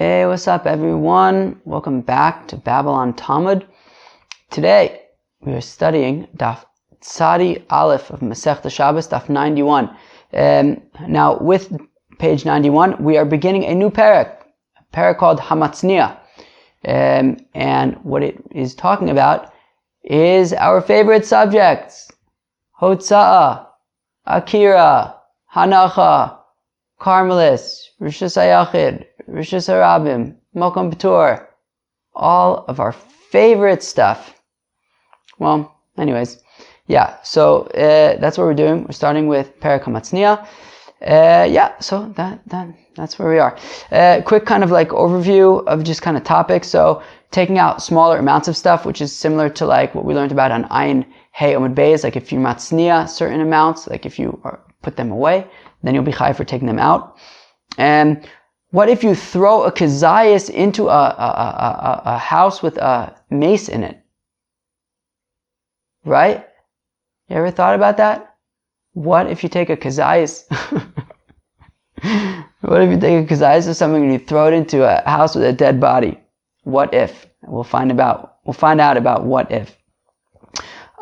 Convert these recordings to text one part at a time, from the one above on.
Hey, what's up everyone? Welcome back to Babylon Talmud. Today we are studying Daf Tzadi Aleph of Masechta Shabbos, Daf 91. Now with page 91, we are beginning a new parak, a parak called Hamatznia. And what it is talking about is our favorite subjects: Hotza'ah, Akira, Hanacha, Karmelis, reshus hayachid, reshus harabim, Mokom B'tur, all of our favorite stuff. Well, anyways, yeah, so that's what we're doing. We're starting with Perek HaMatzniah. So that's where we are. Quick kind of like overview of just kind of topics. So taking out smaller amounts of stuff, which is similar to like what we learned about on Ayin Hey Amud Beis. Like if you matzniah certain amounts, like if you put them away, then you'll be chayav for taking them out. And what if you throw a kazayas into a house with a mace in it? Right? You ever thought about that? What if you take a kazayas? What if you take a kazayas or something and you throw it into a house with a dead body? What if? We'll find out about what if.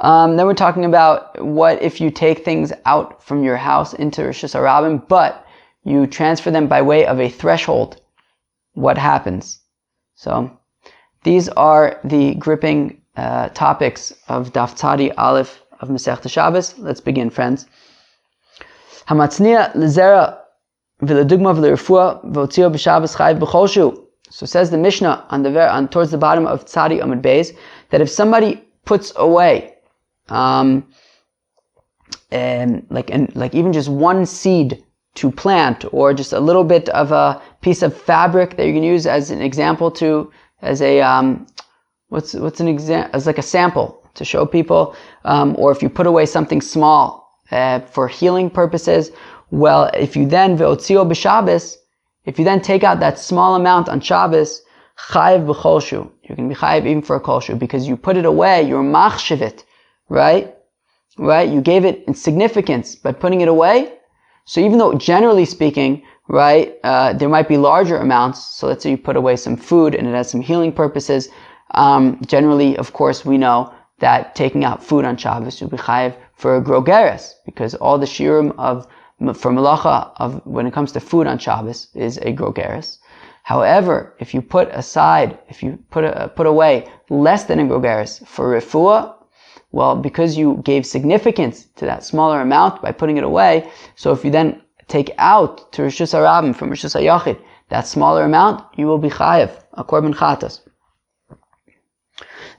Then we're talking about what if you take things out from your house into reshus harabim, but you transfer them by way of a threshold. What happens? So these are the gripping topics of Daf Tzadi Aleph of Masechta Shabbos. Let's begin, friends. Hamatzniah lezera v'ledugma v'lerefua v'otzio b'Shabbos chayiv b'chol shu. So says the Mishnah on towards the bottom of Tzadi Amud Beis that if somebody puts away like even just one seed to plant, or just a little bit of a piece of fabric that you can use as an example as like a sample to show people, or if you put away something small for healing purposes. Well, if you then ve'otzio b'Shabbos, if you then take out that small amount on Shabbos, chayiv b'chol shu, you can be chayiv even for a kol shu, because you put it away, you're machshiv it, right? You gave it in significance by putting it away. So even though generally speaking, right, there might be larger amounts. So let's say you put away some food and it has some healing purposes. Generally, of course, we know that taking out food on Shabbos you'll be chayiv for a grogeres, because all the shiurim for malacha of when it comes to food on Shabbos is a grogeres. However, if you put away less than a grogeres for refuah, well, because you gave significance to that smaller amount by putting it away, so if you then take out to reshus harabim from reshus hayachid that smaller amount, you will be chayiv a korban chatas.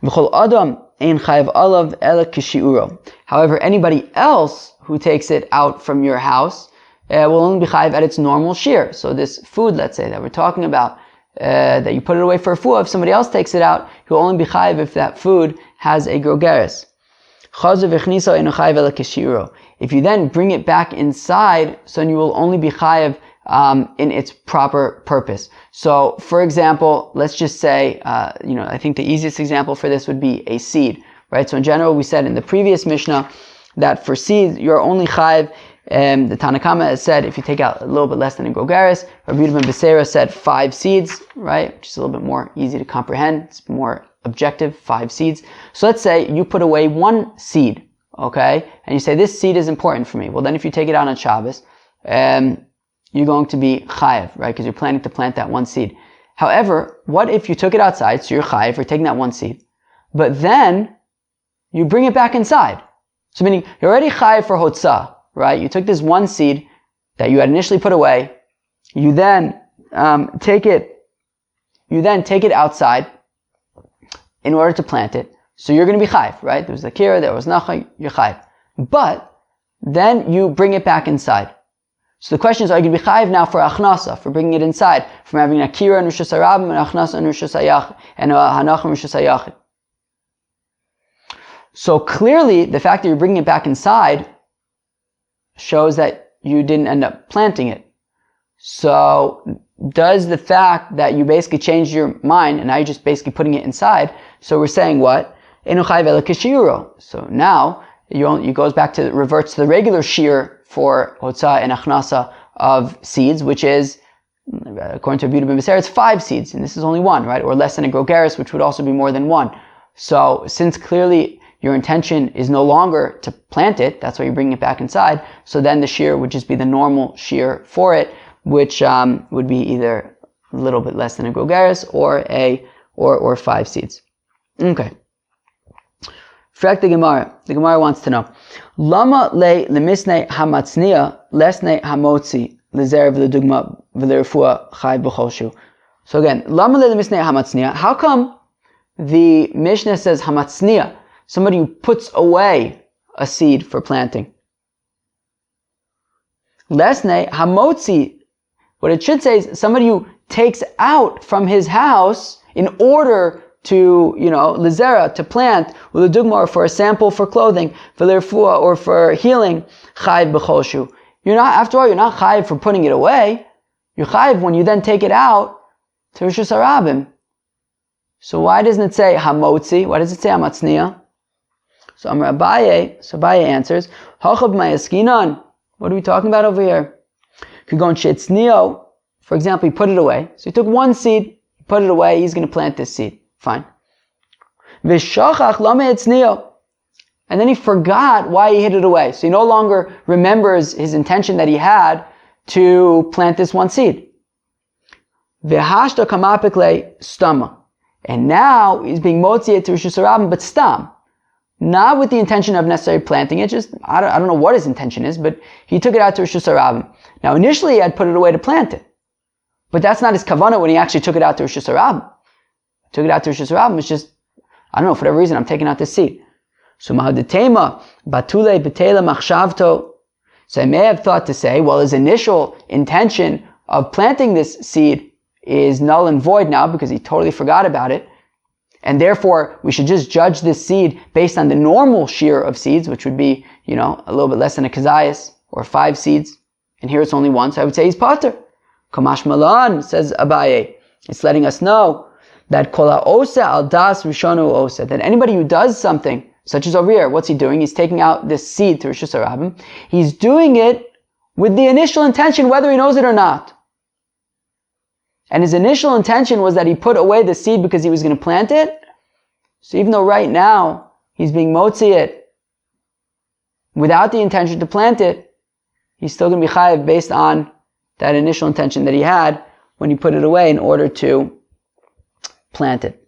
V'chol adam ein chayiv alav ela kishiuro. However, anybody else who takes it out from your house will only be chayiv at its normal shear. So this food, let's say, that we're talking about, that you put it away for a fuah, if somebody else takes it out, he will only be chayiv if that food has a grogeres. If you then bring it back inside, so you will only be chayiv in its proper purpose. So, for example, let's just say, I think the easiest example for this would be a seed, right? So in general, we said in the previous Mishnah that for seeds, you're only chayiv. The Tanna Kama has said if you take out a little bit less than a grogeres. Rabbi Yehuda ben Beseira said 5 seeds, right? Which is a little bit more easy to comprehend. It's more objective, 5 seeds. So let's say you put away 1 seed, okay? And you say, this seed is important for me. Well, then if you take it out on Shabbos, you're going to be chayiv, right? Because you're planning to plant that 1 seed. However, what if you took it outside, so you're chayiv for taking that 1 seed, but then you bring it back inside? So meaning, you're already chayiv for hotzah, right? You took this 1 seed that you had initially put away, you then take it outside in order to plant it. So you're going to be chayiv, right? There was akira, there was nacha, you're chayiv. But then you bring it back inside. So the question is, are you going to be chayiv now for achnasa, for bringing it inside, from having akira and reshus harabim and achnasa and reshus hayachid, and hanacha and reshus hayachid? So clearly, the fact that you're bringing it back inside shows that you didn't end up planting it. So does the fact that you basically changed your mind and now you're just basically putting it inside, so we're saying what? So now it goes back to, reverts to the regular shear for hotzah and achnasa of seeds, which is According to Rabbi Yehuda ben Beser, it's 5 seeds, and this is only 1, right? Or less than a grogeris, which would also be more than 1. So since clearly your intention is no longer to plant it, that's why you're bringing it back inside, so then the shear would just be the normal shear for it, which would be either a little bit less than a grogeris or 5 seeds. Okay. Frek the Gemara. The Gemara wants to know, Lama le lemisne hamatznia lesne hamotzi lezer v'ledugma v'lerefua chai b'choshu. So again, Lama le lemisne hamatznia. How come the Mishnah says hamatznia, somebody who puts away a seed for planting? Lesne hamotzi. What it should say is somebody who takes out from his house in order to, lezera, to plant, u'ledugma, or for a sample for clothing, v'lerefua, or for healing, chayv b'choshu. After all, you're not chayv for putting it away. You're chayv when you then take it out to reshus harabim. So why doesn't it say hamotzi? Why does it say hamatzniya? So Amar Abaye, Abaye answers, hachab mayaskinan. What are we talking about over here? Kugon shetzniyo. For example, he put it away. So he took 1 seed, he put it away, he's going to plant this seed. Fine. V'shachach lama etzniyo. And then he forgot why he hid it away. So he no longer remembers his intention that he had to plant this 1 seed. V'hashta kamapikle stama. And now he's being motziet to reshus harabim, but stam. Not with the intention of necessarily planting it, just, I don't know what his intention is, but he took it out to reshus harabim. Now initially he had put it away to plant it. But that's not his kavanah when he actually took it out to reshus harabim. Took it out to reshus harabim, it's just, I don't know, for whatever reason, I'm taking out this seed. So mahadetema, batule betela machshavto. So I may have thought to say, well, his initial intention of planting this seed is null and void now because he totally forgot about it. And therefore, we should just judge this seed based on the normal shear of seeds, which would be, a little bit less than a kazayas, or 5 seeds. And here it's only 1, so I would say he's pater. Kamash malan, says Abaye. It's letting us know that kola osa al das rishonu osa, that anybody who does something, such as over here, what's he doing? He's taking out this seed to reshus harabim. He's doing it with the initial intention, whether he knows it or not. And his initial intention was that he put away the seed because he was going to plant it. So even though right now he's being motzi it without the intention to plant it, he's still going to be chayav based on that initial intention that he had when he put it away in order to plant it.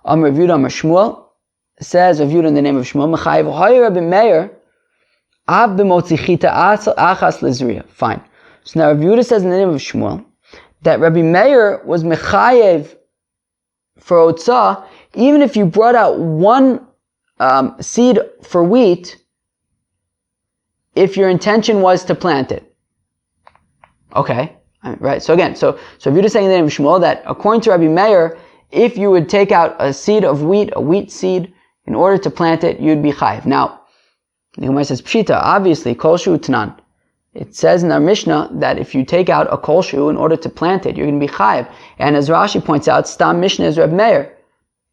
Amar Rav Yehuda Amar Shmuel says, Rav Yehuda in the name of Shmuel, Mechayev Hoyer Rabbi Meir Ab b'motzi chita achas lezriya. Fine. So now Rav Yehuda says in the name of Shmuel that Rabbi Meir was mechayev for otzah, even if you brought out 1 seed for wheat, if your intention was to plant it. Okay, right. So again, so Rav Yehuda is saying in the name of Shmuel that according to Rabbi Meir, if you would take out a seed of wheat, a wheat seed, in order to plant it, you'd be chayev. Now, the Gemara says pshita, obviously kol shu tanan. It says in our Mishnah that if you take out a kol shu in order to plant it, you're going to be chayev. And as Rashi points out, stam Mishnah is Reb Meir.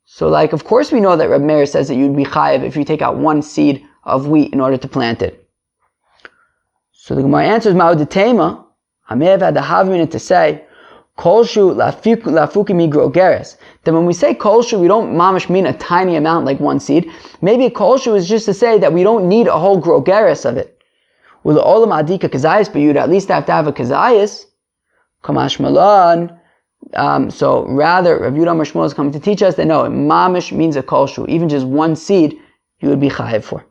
So of course we know that Reb Meir says that you'd be chayev if you take out 1 seed of wheat in order to plant it. So the Gemara answers, Ma'odetema, I may have had the havmin to say, kol shu lafuki mi grogeres. That when we say kol shu, we don't mamish mean a tiny amount like 1 seed. Maybe a kol shu is just to say that we don't need a whole grogeres of it. With the olam adika kazayas, but you'd at least have to have a kazayas. Kamash malan. So rather, Rav Yehuda Amar Shmuel is coming to teach us that no, mamish means a kol shu. Even just 1 seed, you would be chayev for.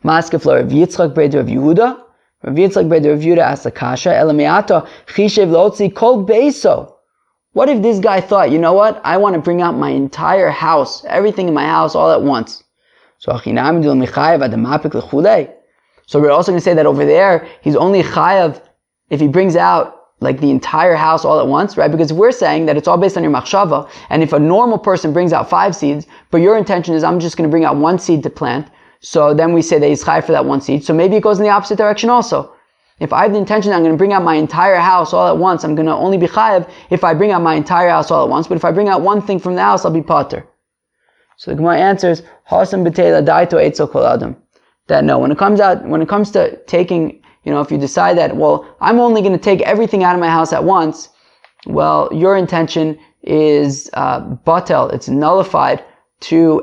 Maskeflo Rav Yitzchak Bred Rav Yehuda. Rav Yitzchak Bred Rav Yehuda asked the kasha, Elamiata chishev lotzi kol beiso. What if this guy thought, you know what? I want to bring out my entire house, everything in my house all at once. So achinam dil michayev adamapik lechulei. So we're also going to say that over there, he's only chayav if he brings out the entire house all at once, right? Because we're saying that it's all based on your machshava, and if a normal person brings out 5 seeds, but your intention is I'm just going to bring out 1 seed to plant, so then we say that he's chayav for that 1 seed. So maybe it goes in the opposite direction also. If I have the intention that I'm going to bring out my entire house all at once, I'm going to only be chayav if I bring out my entire house all at once, but if I bring out 1 thing from the house, I'll be pater. So the Gemara answers, Hasam b'teila daito etzel kol adam. That no, when it comes to taking if you decide that, well, I'm only going to take everything out of my house at once, well, your intention is batel, it's nullified to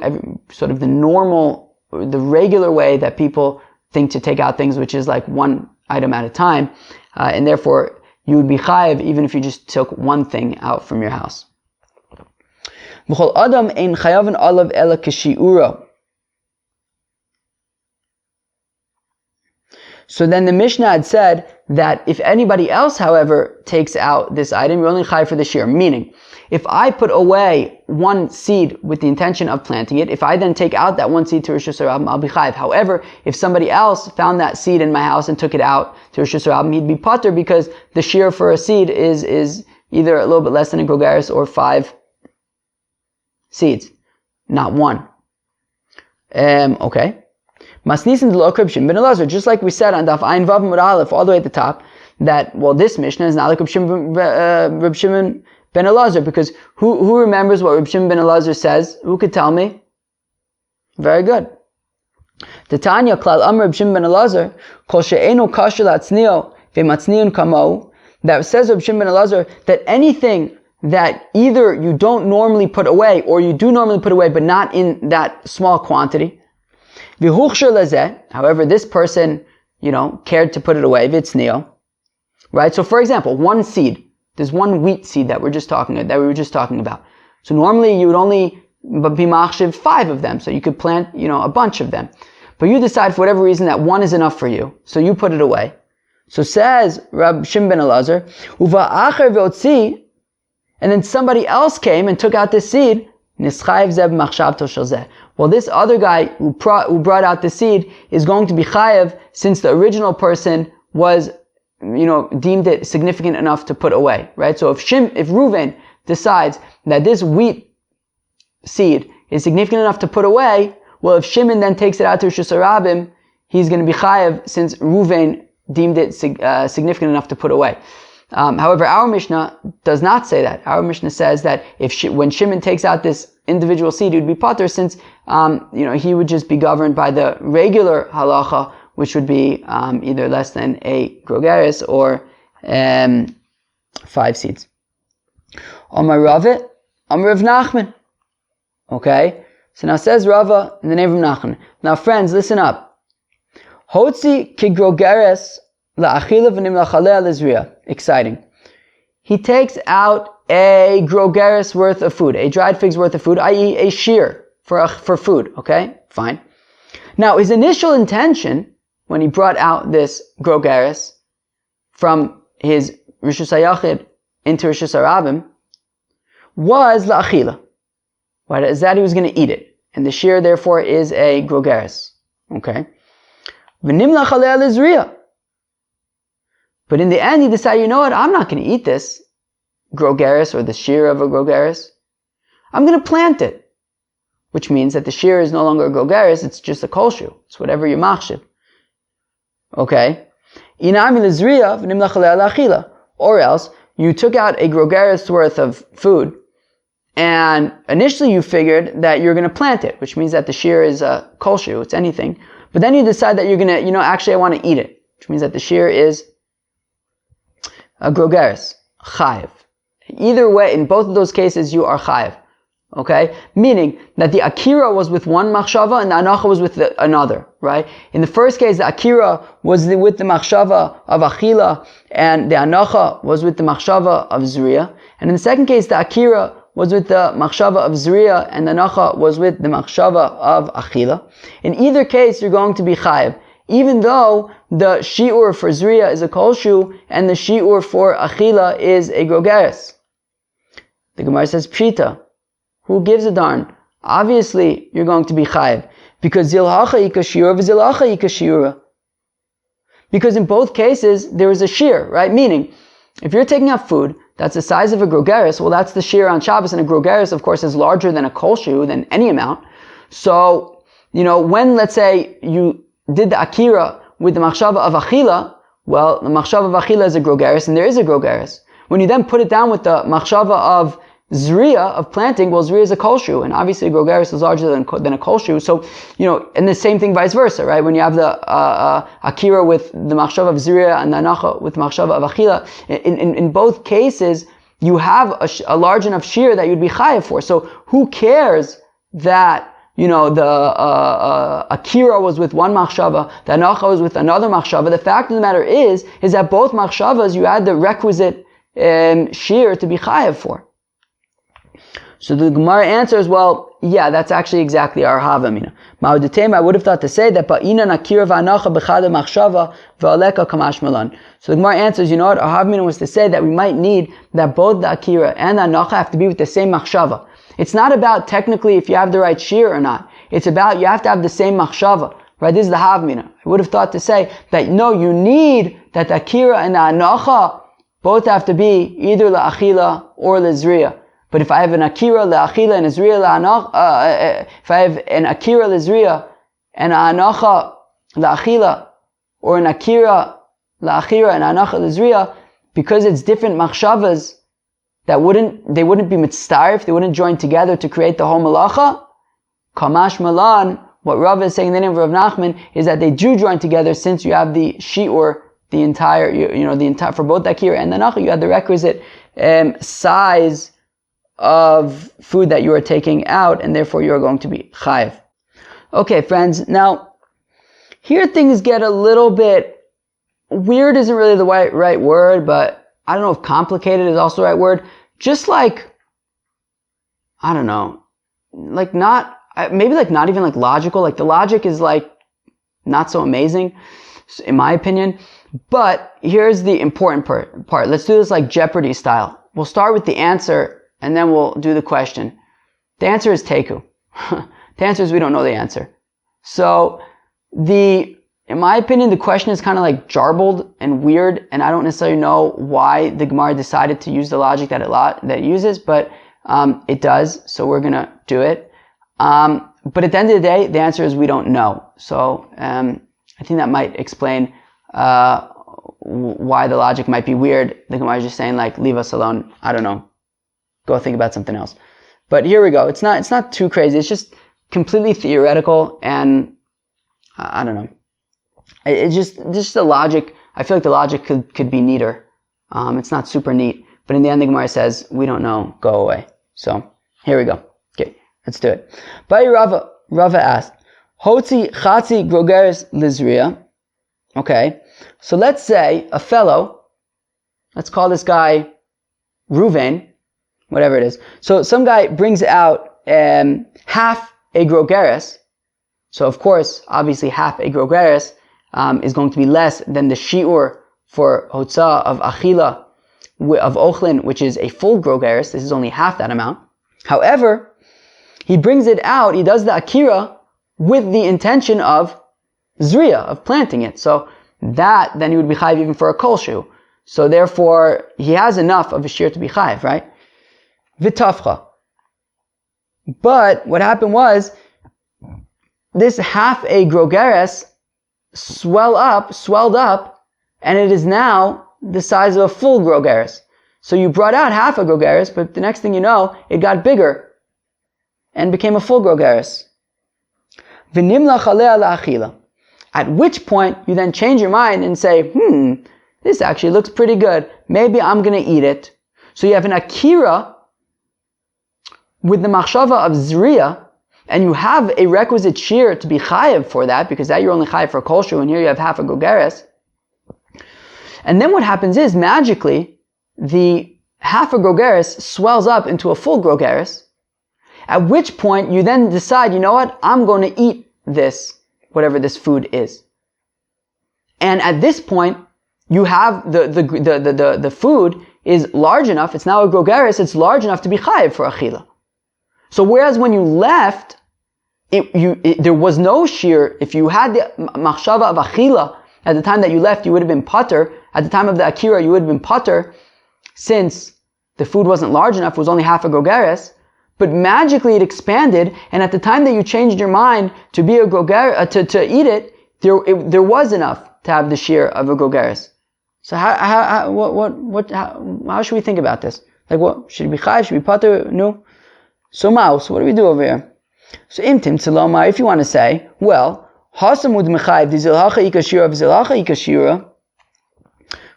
sort of the regular way that people think to take out things, which is like one item at a time, and therefore you would be chayav even if you just took one thing out from your house. B'chol adam ein chayavin alav ela kashiura. So then the Mishnah had said that if anybody else, however, takes out this item, you're only chayav for the shear. Meaning, if I put away one seed with the intention of planting it, if I then take out that one seed to reshus harabim, I'll be chayav. However, if somebody else found that seed in my house and took it out to reshus harabim, he'd be patur because the shear for a seed is either a little bit less than a grogeres or 5 seeds, not one. Okay. Masnisin de lo Reb Shimon ben Elazar, just like we said on Daf Ayin Vav Mud Aleph, all the way at the top, that, well, this Mishnah is not like Reb Shimon ben Elazar, because who remembers what Reb Shimon ben Elazar says? Who could tell me? Very good. Tanya Klal Amr Reb Shimon ben Elazar, Kol she'enu kasher la'atznio ve'matzniun kamo, that says Reb Shimon ben Elazar that anything that either you don't normally put away or you do normally put away but not in that small quantity. However, this person, cared to put it away, v'itznio. Right? So for example, one seed, there's one wheat seed that we were just talking about. So normally you would only be machshiv 5 of them, so you could plant, a bunch of them. But you decide for whatever reason that one is enough for you, so you put it away. So says Reb Shimon ben Elazar, uva acher v'otzi, and then somebody else came and took out this seed, nischayev zeb machshavto shel zeh. Well, this other guy who brought out the seed is going to be chayev since the original person was, deemed it significant enough to put away, right? So if Reuven decides that this wheat seed is significant enough to put away, well, if Shimon then takes it out to reshus harabim, he's going to be chayev since Reuven deemed it significant enough to put away. However, our Mishnah does not say that. Our Mishnah says that when Shimon takes out this individual seed, he would be patur since, he would just be governed by the regular halacha, which would be either less than a grogeres or 5 seeds. Amar Rava, Amar Rav Nachman. Okay? So now says Rava in the name of Nachman. Now friends, listen up. Hotzi ki grogeres la'achila v'nim la'chaleh l'zriya. Exciting. He takes out a grogeres worth of food, a dried fig's worth of food, i.e. a shear for food. Okay? Fine. Now, his initial intention, when he brought out this grogeres from his reshus hayachid into reshus harabim, was la'achila. What is that? He was going to eat it. And the shear, therefore, is a grogeres. Okay? V'nim la'chaleh l'zriya. But in the end, he decided, you know what? I'm not going to eat this grogeres or the shear of a grogeres. I'm going to plant it. Which means that the shear is no longer a grogeres, it's just a kolshu. It's whatever you machshiv. Okay? Or else, you took out a grogeres worth of food, and initially you figured that you're going to plant it, which means that the shear is a kolshu, it's anything. But then you decide that you're going to, actually I want to eat it, which means that the shear is a grogeres, chayev. Either way, in both of those cases, you are chayev. Okay? Meaning that the akira was with one machshava and the anacha was with another, right? In the first case, the akira was with the machshava of achila and the anacha was with the machshava of zriya. And in the second case, the akira was with the machshava of zriya and the anacha was with the machshava of achila. In either case, you're going to be chayev. Even though the shi'ur for zriya is a kolshu and the shi'ur for achila is a grogeres. The Gemara says, Pshita. Who gives a darn? Obviously, you're going to be chayev. Because zilhacha ika shi'ura v'zilhacha ika shi'ura. Because in both cases, there is a shear, right? Meaning, if you're taking out food that's the size of a grogeres, well, that's the shear on Shabbos, and a grogeres, of course, is larger than a kolshu, than any amount. So, when, let's say, you did the akira with the machshava of achila, well, the machshava of achila is a grogeres, and there is a grogeres. When you then put it down with the machshava of Zriya of planting, well, Zriya is a kolshu, and obviously a grogeres is larger than a kolshu. So, and the same thing vice versa, right? When you have the akira with the machshava of Zriya and the anacha with machshava of achila, in both cases, you have a large enough shear that you'd be chayav for. So who cares that, the akira was with one machshava, the anacha was with another machshava? The fact of the matter is that both machshavas you had the requisite shear to be chayav for. So the Gemara answers, well, yeah, that's actually exactly our havamina. I would have thought to say that ba'inan akira v'anacha b'chada machshava v'aleka kamash malan. So the Gemara answers, our havamina was to say that we might need that both the akira and the anacha have to be with the same machshava. It's not about technically if you have the right shear or not. It's about you have to have the same machshava. Right? This is the havamina. I would have thought to say that no, you need that the akira and the anacha both have to be either la'achila or la'zriya. But if I have an akira la'achila and a zriya la'anacha, if I have an akira la'zriya and an anacha la'achila, or an akira la'achira and anacha la'zriya, because it's different machshavas, they wouldn't be mitztarif, they wouldn't join together to create the whole malacha. Kamash malan, what Rav is saying in the name of Rav Nachman is that they do join together, since you have the shiur, the entire, the entire, for both the akira and the anacha, you have the requisite size of food that you are taking out, and therefore you are going to be chayiv. Okay, friends, now here things get a little bit weird. Isn't really the right word, but I don't know if complicated is also the right word. Just like, I don't know, like not even like logical. Like the logic is like not so amazing, in my opinion. But here's the important part. Let's do this like Jeopardy style. We'll start with the answer, and then we'll do the question. The answer is teku. The answer is we don't know the answer. So in my opinion, the question is kind of like jarbled and weird, and I don't necessarily know why the Gemara decided to use the logic that it uses, but it does, so we're gonna do it. But at the end of the day, the answer is we don't know. So I think that might explain why the logic might be weird. The Gemara is just saying like, leave us alone. I don't know. Go think about something else. But here we go. It's not too crazy. It's just completely theoretical, and I don't know. It's just the logic. I feel like the logic could be neater. It's not super neat, but in the end, the Gemara says we don't know. Go away. So here we go. Okay, let's do it. Bai Rava asked, Hotzi chatzi grogeres lizriya. Okay, so let's say a fellow. Let's call this guy Ruvain. Whatever it is. So some guy brings out half a grogeres. So of course, obviously half a grogeres is going to be less than the shiur for hotza of achila of ochlin, which is a full grogeres. This is only half that amount. However, he brings it out, he does the akira with the intention of zriya, of planting it. So that, then he would be chayiv even for a kolshu. So therefore, he has enough of a shear to be chayiv, right? V'tafcha. But what happened was, this half a grogeres swelled up, and it is now the size of a full grogeres. So you brought out half a grogeres, but the next thing you know, it got bigger and became a full grogeres. V'nimlach alea la'achila. At which point you then change your mind and say, this actually looks pretty good. Maybe I'm going to eat it. So you have an akira with the machshava of zriya, and you have a requisite shear to be chayiv for that, because that you're only chayiv for kolshu, and here you have half a grogeres. And then what happens is, magically, the half a grogeres swells up into a full grogeres, at which point you then decide, you know what, I'm going to eat this, whatever this food is. And at this point, you have the food is large enough, it's now a grogeres, it's large enough to be chayiv for achila. So whereas when you left, there was no shear. If you had the machshava of achila at the time that you left, you would have been pater. At the time of the akira, you would have been pater, since the food wasn't large enough, it was only half a grogeres. But magically it expanded, and at the time that you changed your mind to be a grogeres, to eat it, there was enough to have the shear of a grogeres. So how should we think about this? Like what? Should he be chayiv? Should he be pater? No. So mouse, what do we do over here? So imtim tzilomar, if you want to say, well, hasamud mechayiv dizilhacha ikashira v'zilhacha ikashira.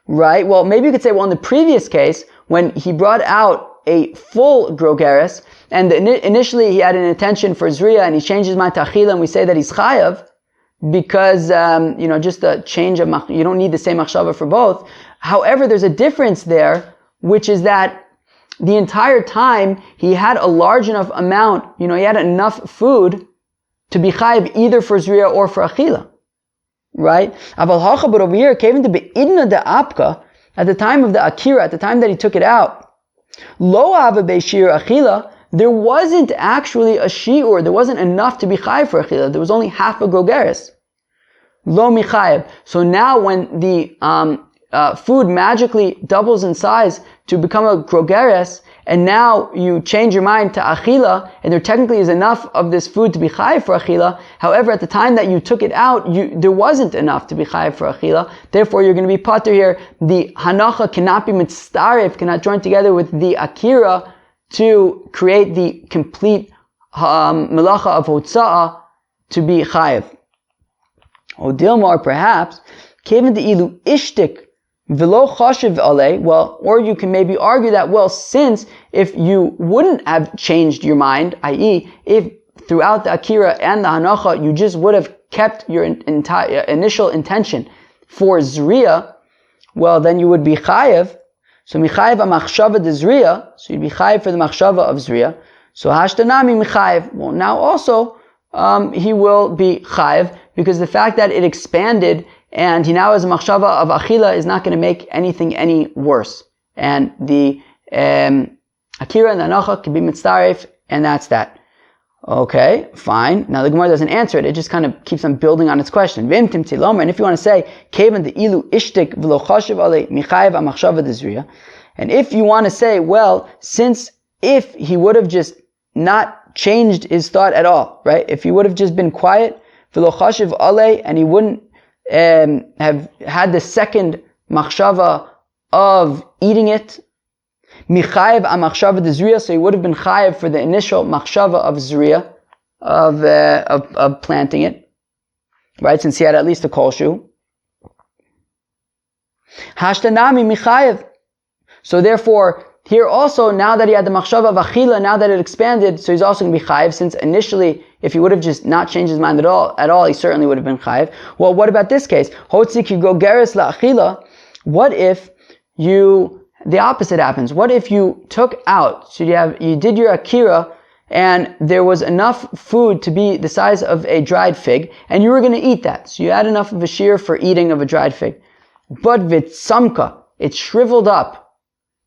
Right? Well, maybe you could say, well, in the previous case, when he brought out a full grogeres, and initially he had an intention for zriya, and he changed his mind to achila, and we say that he's chayav, because, just a change of, you don't need the same machshava for both. However, there's a difference there, which is that the entire time he had a large enough amount, he had enough food to be chayiv either for zriya or for achila. Right? But over here, came to be'idna de apka, at the time of the akira, at the time that he took it out, lo ava be'shir achila, there wasn't actually a shi'ur, there wasn't enough to be chayiv for achila, there was only half a grogeres. Lo michayiv. So now when the food magically doubles in size to become a grogeres, and now you change your mind to achila, and there technically is enough of this food to be chayiv for achila. However, at the time that you took it out, there wasn't enough to be chayiv for achila. Therefore, you're going to be pater here. The hanacha cannot be mitzaref, cannot join together with the akira to create the complete melacha of hotza'ah to be chayiv. Or Dilmar, perhaps, keven de ilu ishtik v'lo chashiv alei. Well, or you can maybe argue that, well, since if you wouldn't have changed your mind, i.e., if throughout the akira and the hanacha you just would have kept your initial intention for zriya, well, then you would be chayiv. So michayiv amachshava de zriya, so you'd be chayiv for the machshava of zriya. So hashtanami michayiv. Well, now also he will be chayiv, because the fact that it expanded and he now has a machshava of achila is not going to make anything any worse. And the akira and the hanacha can be mitzaref, and that's that. Okay, fine. Now the Gemara doesn't answer it. It just kind of keeps on building on its question. V'imtim tilomer. And if you want to say, kevan de ilu ishtik v'lo chashiv alei michayev amachshava dezriya. And if you want to say, well, since if he would have just not changed his thought at all, right? If he would have just been quiet, v'lo chashiv alei, and he wouldn't have had the second machshava of eating it, michayev amachshava dezriya, so he would have been chayev for the initial machshava of zriya, of planting it, right? Since he had at least a kolshu. Hashtanami michayev. So therefore, here also, now that he had the machshava of achila, now that it expanded, so he's also going to be chayev, since initially, if he would have just not changed his mind at all, he certainly would have been chayev. Well, what about this case? Hotzik you go geres la achila. What if the opposite happens? What if you took out, so you did your akira, and there was enough food to be the size of a dried fig, and you were going to eat that. So you had enough of a shear for eating of a dried fig. But vitsamka, it shriveled up.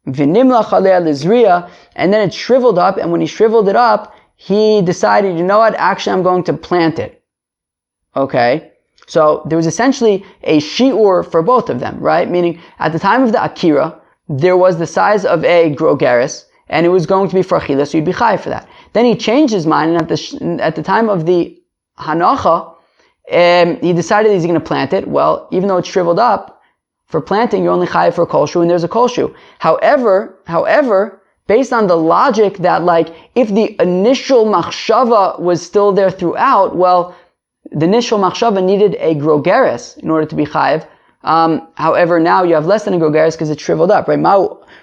V'nimlach alei lizriya, and then it shriveled up, and when he shriveled it up, he decided, you know what, actually I'm going to plant it. Okay? So there was essentially a shi'ur for both of them, right? Meaning, at the time of the akira, there was the size of a grogeres, and it was going to be for achila, so you'd be chayiv for that. Then he changed his mind, and at the time of the hanacha, he decided he's going to plant it. Well, even though it shriveled up, for planting, you're only chayiv for a kolshu, and there's a kolshu. However, based on the logic that, like, if the initial machshava was still there throughout, well, the initial machshava needed a grogeres in order to be chayiv. However, now you have less than a grogeres because it shriveled up, right?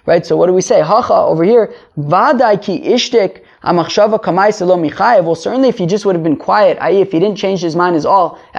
Right? So what do we say? Hacha over here, vadai ki ishtik amachshava kamai selo michayev. Well, certainly if he just would have been quiet, i.e., if he didn't change his mind at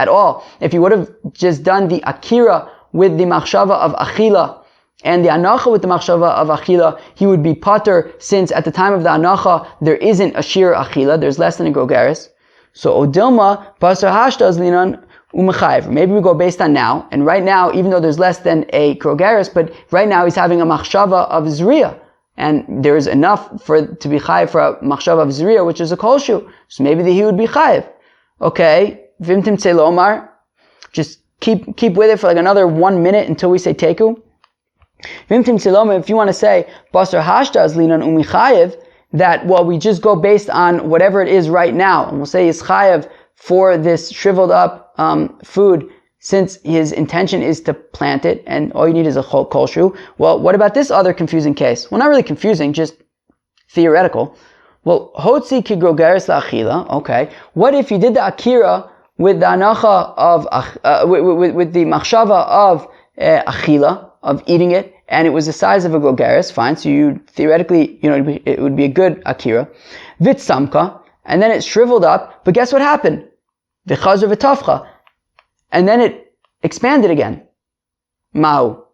all, if he would have just done the akira with the machshava of achila and the anacha with the machshava of achila, he would be pater, since at the time of the anacha there isn't a shir achila, there's less than a grogeres. So odilma pasar hashtaz linan umechayev. Maybe we go based on now, and right now, even though there's less than a grogeres, but right now he's having a machshava of zriya, and there is enough to be chayev for a machshava of zriya, which is a kolshu. So maybe he would be chayev. Okay, vimtim tzelomar. Just keep with it for like another 1 minute until we say teku. Vimtim tzelomar. If you want to say basar hashtaz linan umichayev, that, well, we just go based on whatever it is right now, and we'll say it's chayev for this shriveled up food, since his intention is to plant it and all you need is a kolshu. Well, what about this other confusing case? Well, not really confusing, just theoretical. Well, hotzi ki grogeres la'achila. Okay. What if you did the akira with the anacha of, with the machshava of achila, of eating it, and it was the size of a grogeres? Fine. So you theoretically, it would be a good akira. Vitsamka. And then it shriveled up. But guess what happened? V'chazor v'tafcha. And then it expanded again. Ma'u.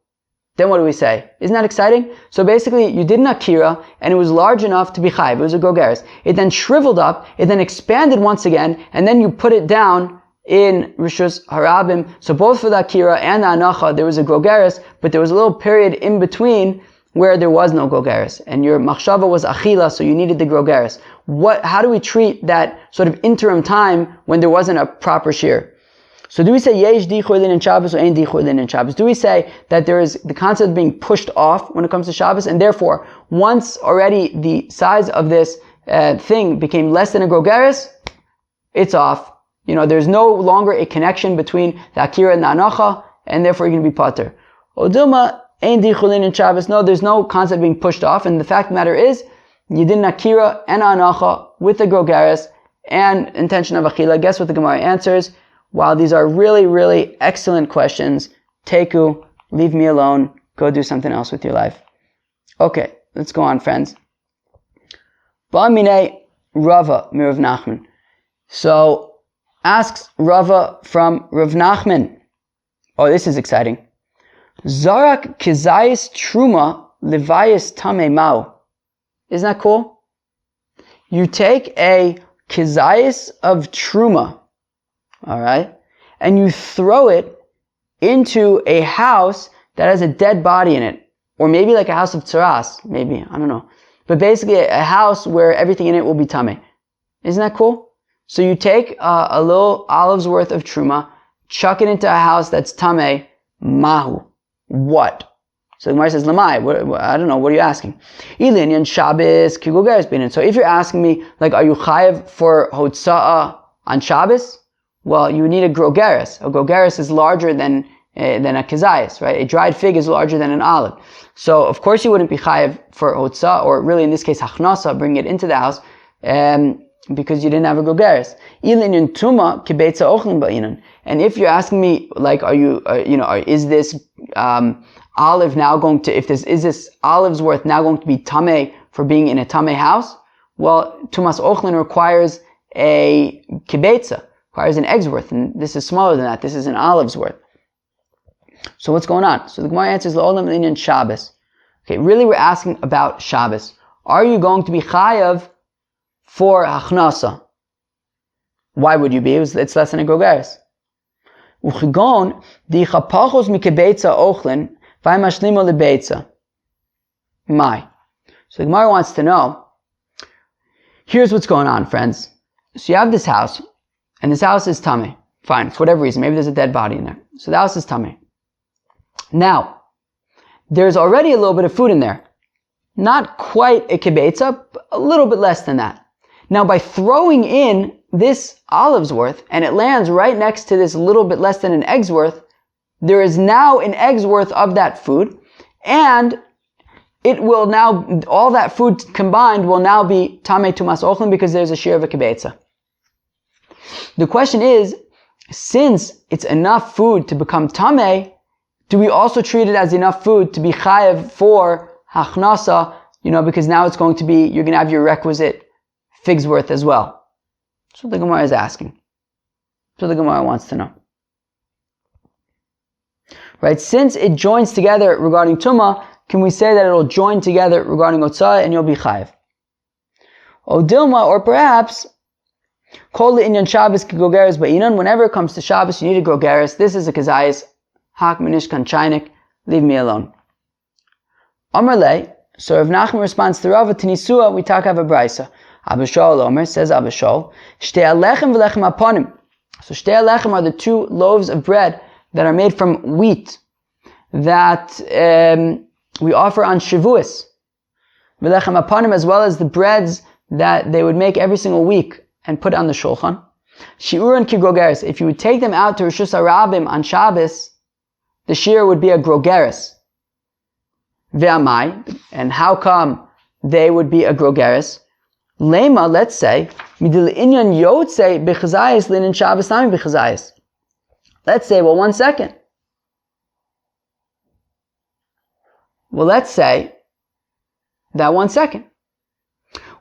Then what do we say? Isn't that exciting? So basically, you did an akira, and it was large enough to be chayiv. It was a grogeres. It then shriveled up, it then expanded once again, and then you put it down in reshus harabim. So both for the akira and the anacha, there was a grogeres, but there was a little period in between where there was no grogeres. And your machshava was achila, so you needed the grogeres. How do we treat that sort of interim time when there wasn't a proper shear? So do we say yesh dichur lin in Shabbos or ain dichur lin in Shabbos? Do we say that there is the concept of being pushed off when it comes to Shabbos, and therefore once already the size of this thing became less than a grogeres, it's off. There's no longer a connection between the akira and the anacha, and therefore you're going to be pater. Odilma ain dichur lin in Shabbos. No, there's no concept of being pushed off, and the fact of the matter is you did an akira and anacha with the grogeres and intention of achila. Guess what the Gemara answers? Wow, these are really, really excellent questions. Teku, leave me alone. Go do something else with your life. Okay, let's go on, friends. Ba'amine Rava mir Rav Nachman. So, asks Rava from Rav Nachman. Oh, this is exciting. Zarak kizayis truma levayis tamei mau. Isn't that cool? You take a kizayis of truma, alright, and you throw it into a house that has a dead body in it. Or maybe like a house of tzaras, maybe, I don't know. But basically a house where everything in it will be tamei. Isn't that cool? So you take a little olive's worth of truma, chuck it into a house that's tamei, mahu. What? So the Gemara says, Lamai, I don't know, what are you asking? Ilinian Shabbos, kigogeres binin. So if you're asking me, like, are you chayev for hotza'ah on Shabbos? Well, you need a grogeres. A grogeres is larger than a kizayis, right? A dried fig is larger than an olive. So, of course, you wouldn't be chayev for hotzah, or really in this case, hachnasa, bringing it into the house, because you didn't have a grogeres. Ilin tuma kibeitza ochlin ba'inan. And if you're asking me, like, is this olive now going to, is this olive's worth now going to be tamei for being in a tamei house? Well, tumas ochlin requires a kibeitza. Requires an egg's worth, and this is smaller than that. This is an olive's worth. So what's going on? So the Gemara answers L'olam Linyan Shabbos. Okay, really we're asking about Shabbos. Are you going to be chayav for hachnasa? Why would you be? It's less than a grogeres. Uchigon di chapachos mikebeitza ochlin v'aymashlimo lebeitza. My. So the Gemara wants to know. Here's what's going on, friends. So you have this house. And this house is tamei. Fine, for whatever reason. Maybe there's a dead body in there. So the house is tamei. Now, there's already a little bit of food in there. Not quite a kibeitza, a little bit less than that. Now, by throwing in this olive's worth, and it lands right next to this little bit less than an egg's worth, there is now an egg's worth of that food, and it will now, all that food combined will now be tamei tumas ochlin because there's a shear of a kibeitza. The question is, since it's enough food to become tamei, do we also treat it as enough food to be chayev for hachnasa, because now it's going to be, you're going to have your requisite fig's worth as well. That's what the Gemara is asking. That's what the Gemara wants to know. Right? Since it joins together regarding tumah, can we say that it'll join together regarding otzah and you'll be chayev? O dilma, or perhaps, Kol inyan Shabbos kigogeres ba'inan. Whenever it comes to Shabbos, you need a grogeres. This is a kazayis. Hak minishkan chaynik. Leave me alone. Amar le. So Rav Nachman responds to Rava Tanisua. We talk of a brisa. Abba Shaul Omer says Abba Shaul. Shtei alechem v'lechem aponim. So shtei alechem are the two loaves of bread that are made from wheat that we offer on Shavuos. V'lechem aponim, as well as the breads that they would make every single week and put on the shulchan. Shi'uran ki grogeres. If you would take them out to reshus harabim on Shabbos, the shear would be a grogeres. Ve'amai. And how come they would be a grogeres? Lema, let's say, midil inyan yotze b'chazayis linin Shabbos nami b'chazayis. Let's say, well, 1 second. Well, let's say that 1 second.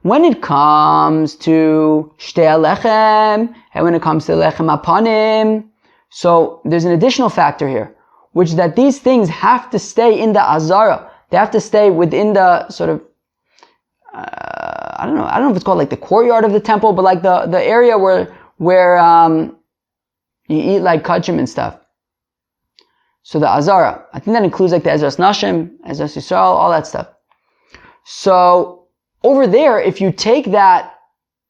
When it comes to shtei alechem, and when it comes to lechem apanim, so there's an additional factor here, which is that these things have to stay in the azara. They have to stay within the sort of, I don't know if it's called like the courtyard of the temple, but like the area where you eat like kachim and stuff. So the azara, I think that includes like the ezras nashim, ezras yisrael, all that stuff. So over there, if you take that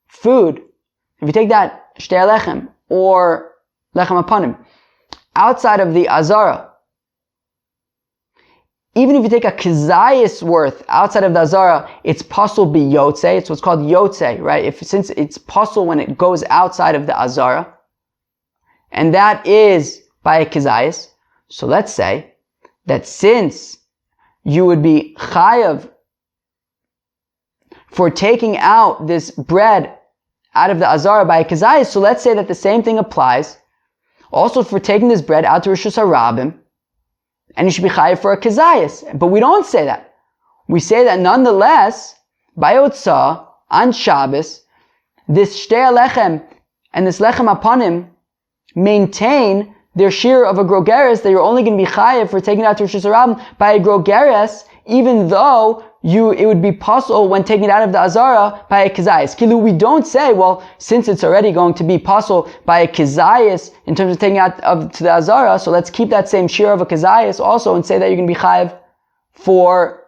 food, if you take that shtei alechem or lechem apanim outside of the azara, even if you take a kizayis worth outside of the azara, it's pasul biyotze. It's what's called yotze, right? Since it's pasul when it goes outside of the azara, and that is by a kizayis. So let's say that since you would be chayav for taking out this bread out of the azara by a kizayis, so let's say that the same thing applies also for taking this bread out to reshus harabim, and you should be chayav for a kizayis. But we don't say that. We say that nonetheless, by otzah, on Shabbos, this shtei alechem and this lechem apanim maintain their shear of a grogeres, that you're only going to be chayav for taking it out to reshus harabim by a grogeres, even though it would be possible when taking it out of the azara by a kizayis. Kilu, we don't say, well, since it's already going to be possible by a kizayis in terms of taking it out to the azara, so let's keep that same shear of a kizayis also and say that you're going to be chayav for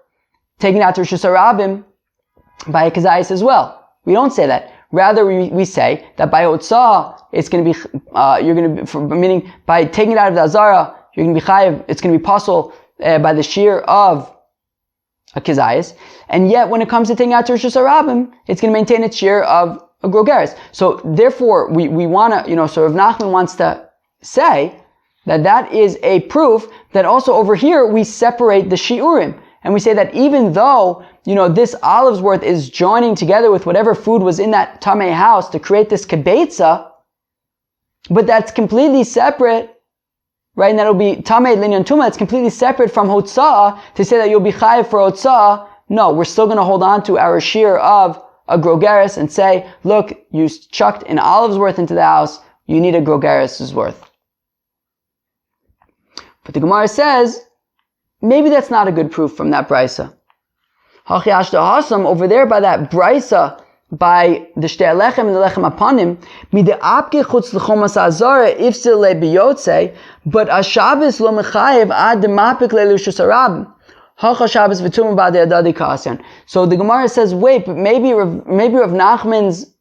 taking it out to reshus harabim by a kizayis as well. We don't say that. Rather, we say that by otzah, it's going to be, you're going to be, meaning by taking it out of the azara, you're going to be chayav, it's going to be possible by the shear of a kizayis, and yet when it comes to taking out to reshus harabim, it's going to maintain its shear of a grogeres. So therefore, we want to, so Rav Nachman wants to say that is a proof that also over here we separate the shiurim, and we say that even though this olive's worth is joining together with whatever food was in that tamei house to create this kibetza, but that's completely separate. Right, and that'll be tamei linyan tuma. It's completely separate from hotzah to say that you'll be chayav for hotzah. No, we're still going to hold on to our shear of a grogeres and say, look, you chucked an olive's worth into the house. You need a grogeres' worth. But the Gemara says maybe that's not a good proof from that brisa. Over there by that brisa, by the shtei alechem and the lechem apanim, mid'apke chutz l'chomas azara ifsil le biyotze, but a Shabbos lo mechayev ad demapik le reshus harabim. Hacha Shabbos v'tumah b'adei adadi ka'asyan. So the Gemara says, wait, but maybe Rav Nachman's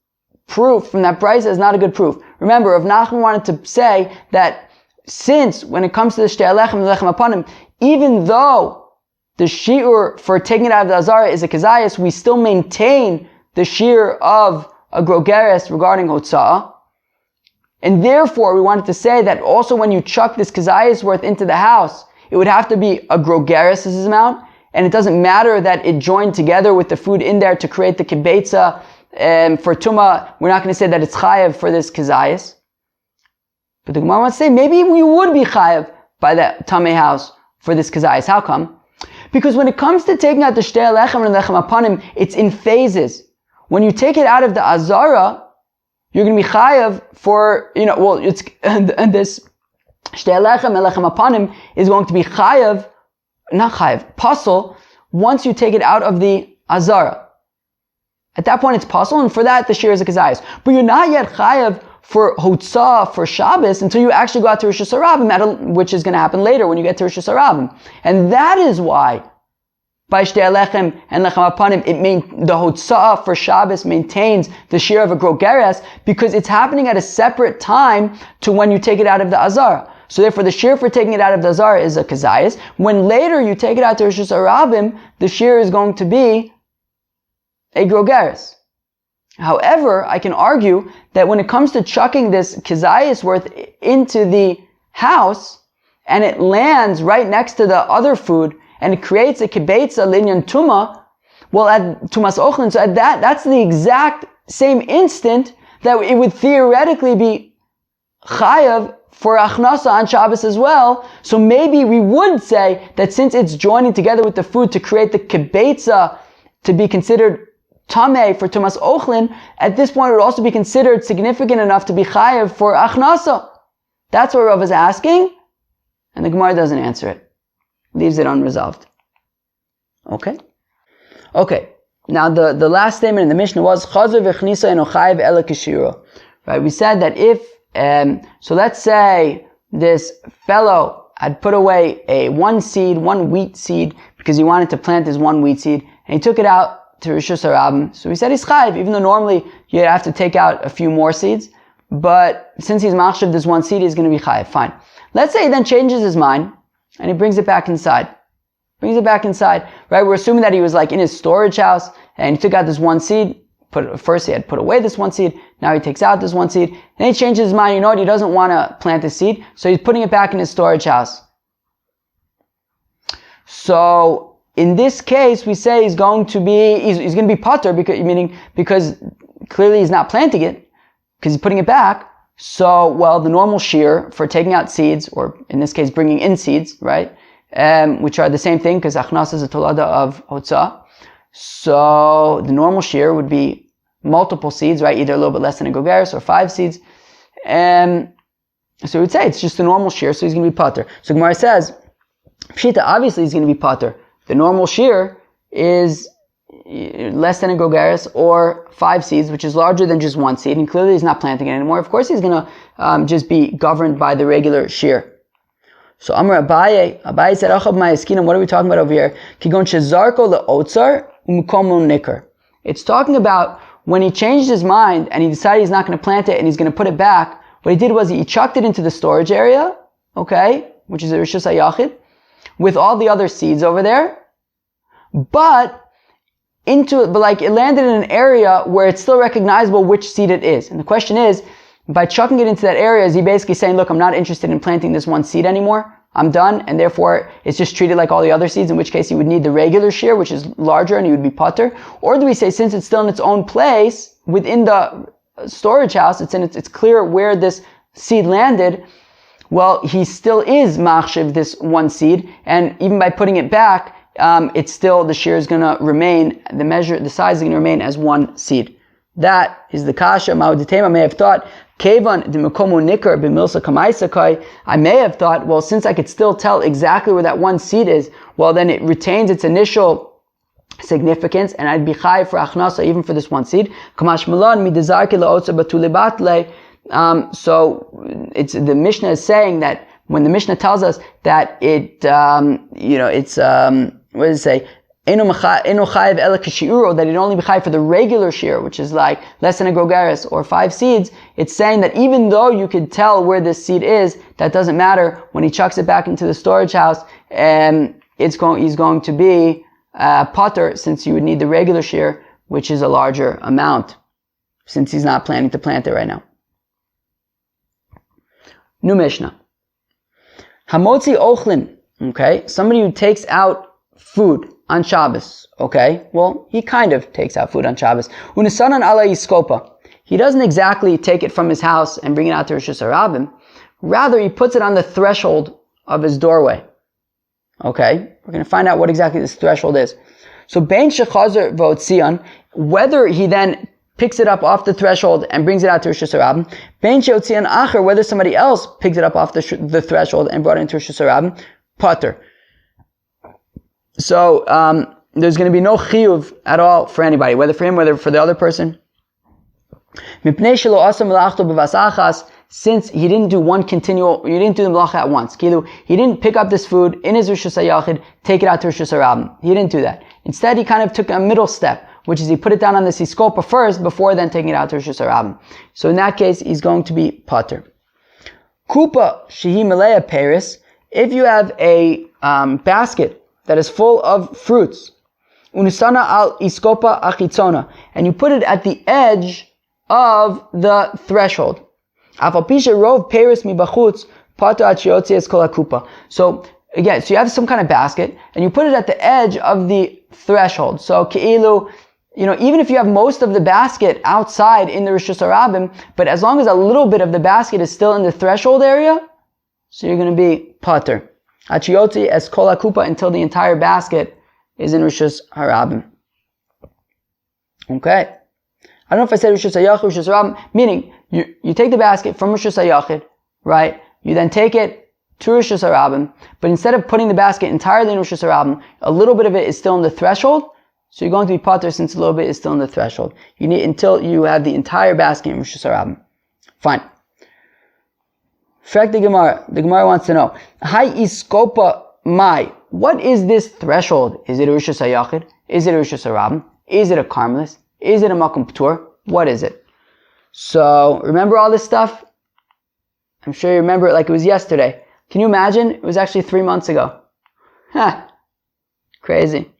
proof from that brisa is not a good proof. Remember, Rav Nachman wanted to say that since when it comes to the shtei alechem and the lechem apanim, even though the shiur for taking it out of the azara is a kizayis, we still maintain the shear of a grogeres regarding hotzah. And therefore, we wanted to say that also when you chuck this kizayis worth into the house, it would have to be a grogeres' amount, and it doesn't matter that it joined together with the food in there to create the kibetza. For tuma, we're not going to say that it's chayav for this kizayis. But the Gemara wants to say, maybe we would be chayav by that tamei house for this kizayis. How come? Because when it comes to taking out the shtei alechem and the lechem apanim, it's in phases. When you take it out of the azara, you're going to be chayav for, it's, and this shtei alechem and lechem apanim is going to be chayav, not chayav, pasul, once you take it out of the azara. At that point it's pasul, and for that the shear is a kazayis. But you're not yet chayav for hotzah, for Shabbos, until you actually go out to reshus harabim, which is going to happen later when you get to reshus harabim. And that is why by shtei alechem and lechem apanim, the hotzah for Shabbos maintains the shear of a grogeres, because it's happening at a separate time to when you take it out of the azara. So therefore, the shear for taking it out of the azara is a kazayis. When later you take it out to reshus harabim, the shear is going to be a grogeres. However, I can argue that when it comes to chucking this kizayis worth into the house, and it lands right next to the other food, and it creates a kibetza linyan tuma, well, at tumas ochlin, so at that's the exact same instant that it would theoretically be chayav for achnasa on Shabbos as well. So maybe we would say that since it's joining together with the food to create the kibetza to be considered tamei for tumas ochlin, at this point it would also be considered significant enough to be chayav for achnasa. That's what Rav is asking, and the Gemara doesn't answer it. Leaves it unresolved. Okay. Now the last statement in the Mishnah was chazer v'chnisa eno chayav ela kishiro. Right? We said that if so let's say this fellow had put away one wheat seed because he wanted to plant his one wheat seed, and he took it out to reshus harabim. So we said he's chayav, even though normally you have to take out a few more seeds, but since he's machshav this one seed, he's going to be chayav. Fine. Let's say he then changes his mind and he brings it back inside. Right? We're assuming that he was like in his storage house and he took out this one seed. First he had put away this one seed, now he takes out this one seed, then he changes his mind, you know what, he doesn't want to plant the seed, so he's putting it back in his storage house. So, in this case, we say he's going to be potter, because clearly he's not planting it, because he's putting it back. So, well, the normal shear for taking out seeds, or in this case, bringing in seeds, right, which are the same thing, because achnas is a tolada of hotzah. So the normal shear would be multiple seeds, right? Either a little bit less than a gogeres or 5 seeds. So we'd say it's just a normal shear, so he's going to be potter. So Gemara says, Pshita, obviously he's going to be potter. The normal shear is less than a gogeres or 5 seeds, which is larger than just 1 seed, and clearly he's not planting it anymore. Of course he's going to just be governed by the regular shear. So Amar Abaye said, what are we talking about over here? Kigon shezarko le'otzar u'mukomo nikar. It's talking about when he changed his mind and he decided he's not going to plant it and he's going to put it back. What he did was he chucked it into the storage area, okay, which is a reshus hayachid, with all the other seeds over there, but it landed in an area where it's still recognizable which seed it is. And the question is, by chucking it into that area, is he basically saying, look, I'm not interested in planting this one seed anymore. I'm done, and therefore it's just treated like all the other seeds, in which case he would need the regular shear, which is larger, and he would be potter. Or do we say, since it's still in its own place, within the storage house, it's clear where this seed landed, well, he still is machshiv this one seed, and even by putting it back, it's still, the shear is going to remain, the size is going to remain as one seed. That is the kasha. I may have thought, Kevan de Mekomo Nikar b'milsa kamaisakai. I may have thought, well, since I could still tell exactly where that one seed is, well, then it retains its initial significance, and I'd be chayav for achnasa even for this one seed. Kamash malan midazarke laotza batulibatle. So it's the Mishnah is saying that when the Mishnah tells us that what does it say? Eno chayav ela kishiuro, that it only be chayav for the regular shear, which is like less than a gogeres or 5 seeds. It's saying that even though you could tell where this seed is, that doesn't matter. When he chucks it back into the storage house, he's going to be potter, since you would need the regular shear, which is a larger amount, since he's not planning to plant it right now. New Mishnah. Hamotzi ochlin. Okay, somebody who takes out food on Shabbos, okay? Well, he kind of takes out food on Shabbos. Unisanan ala yiskopa. He doesn't exactly take it from his house and bring it out to reshus harabim. Rather, he puts it on the threshold of his doorway. Okay? We're going to find out what exactly this threshold is. So, bein shechazer v'otzion, whether he then picks it up off the threshold and brings it out to reshus harabim, bein sheotzion acher, whether somebody else picked it up off the threshold and brought it into reshus harabim, potter. So, there's going to be no chiyuv at all for anybody, whether for him, whether for the other person. Since he didn't do he didn't do the malacha at once. He didn't pick up this food in his reshus hayachid, take it out to reshus harabim. He didn't do that. Instead, he kind of took a middle step, which is he put it down on the siskopa first, before then taking it out to reshus harabim. So in that case, he's going to be potter. Kupa shehi melea peris. If you have a basket that is full of fruits, Unusana al iskopa achitzona, and you put it at the edge of the threshold. So again, so you have some kind of basket, and you put it at the edge of the threshold. So ke'ilu, even if you have most of the basket outside in the reshus harabim, but as long as a little bit of the basket is still in the threshold area, so you're going to be pater. Hachiyotzi es kol hakupa, until the entire basket is in reshus harabim. Okay. I don't know if I said reshus hayachid, reshus harabim, meaning you take the basket from reshus hayachid, right? You then take it to reshus harabim, but instead of putting the basket entirely in reshus harabim, a little bit of it is still in the threshold, so you're going to be pater since a little bit is still in the threshold. You need until you have the entire basket in reshus harabim. Fine. The Gemara wants to know, Hai iskopa mai, what is this threshold? Is it a reshus hayachid? Is it a reshus harabim? Is it a karmelis? Is it a makom p'tur? What is it? So, remember all this stuff? I'm sure you remember it like it was yesterday. Can you imagine? It was actually 3 months ago. Crazy.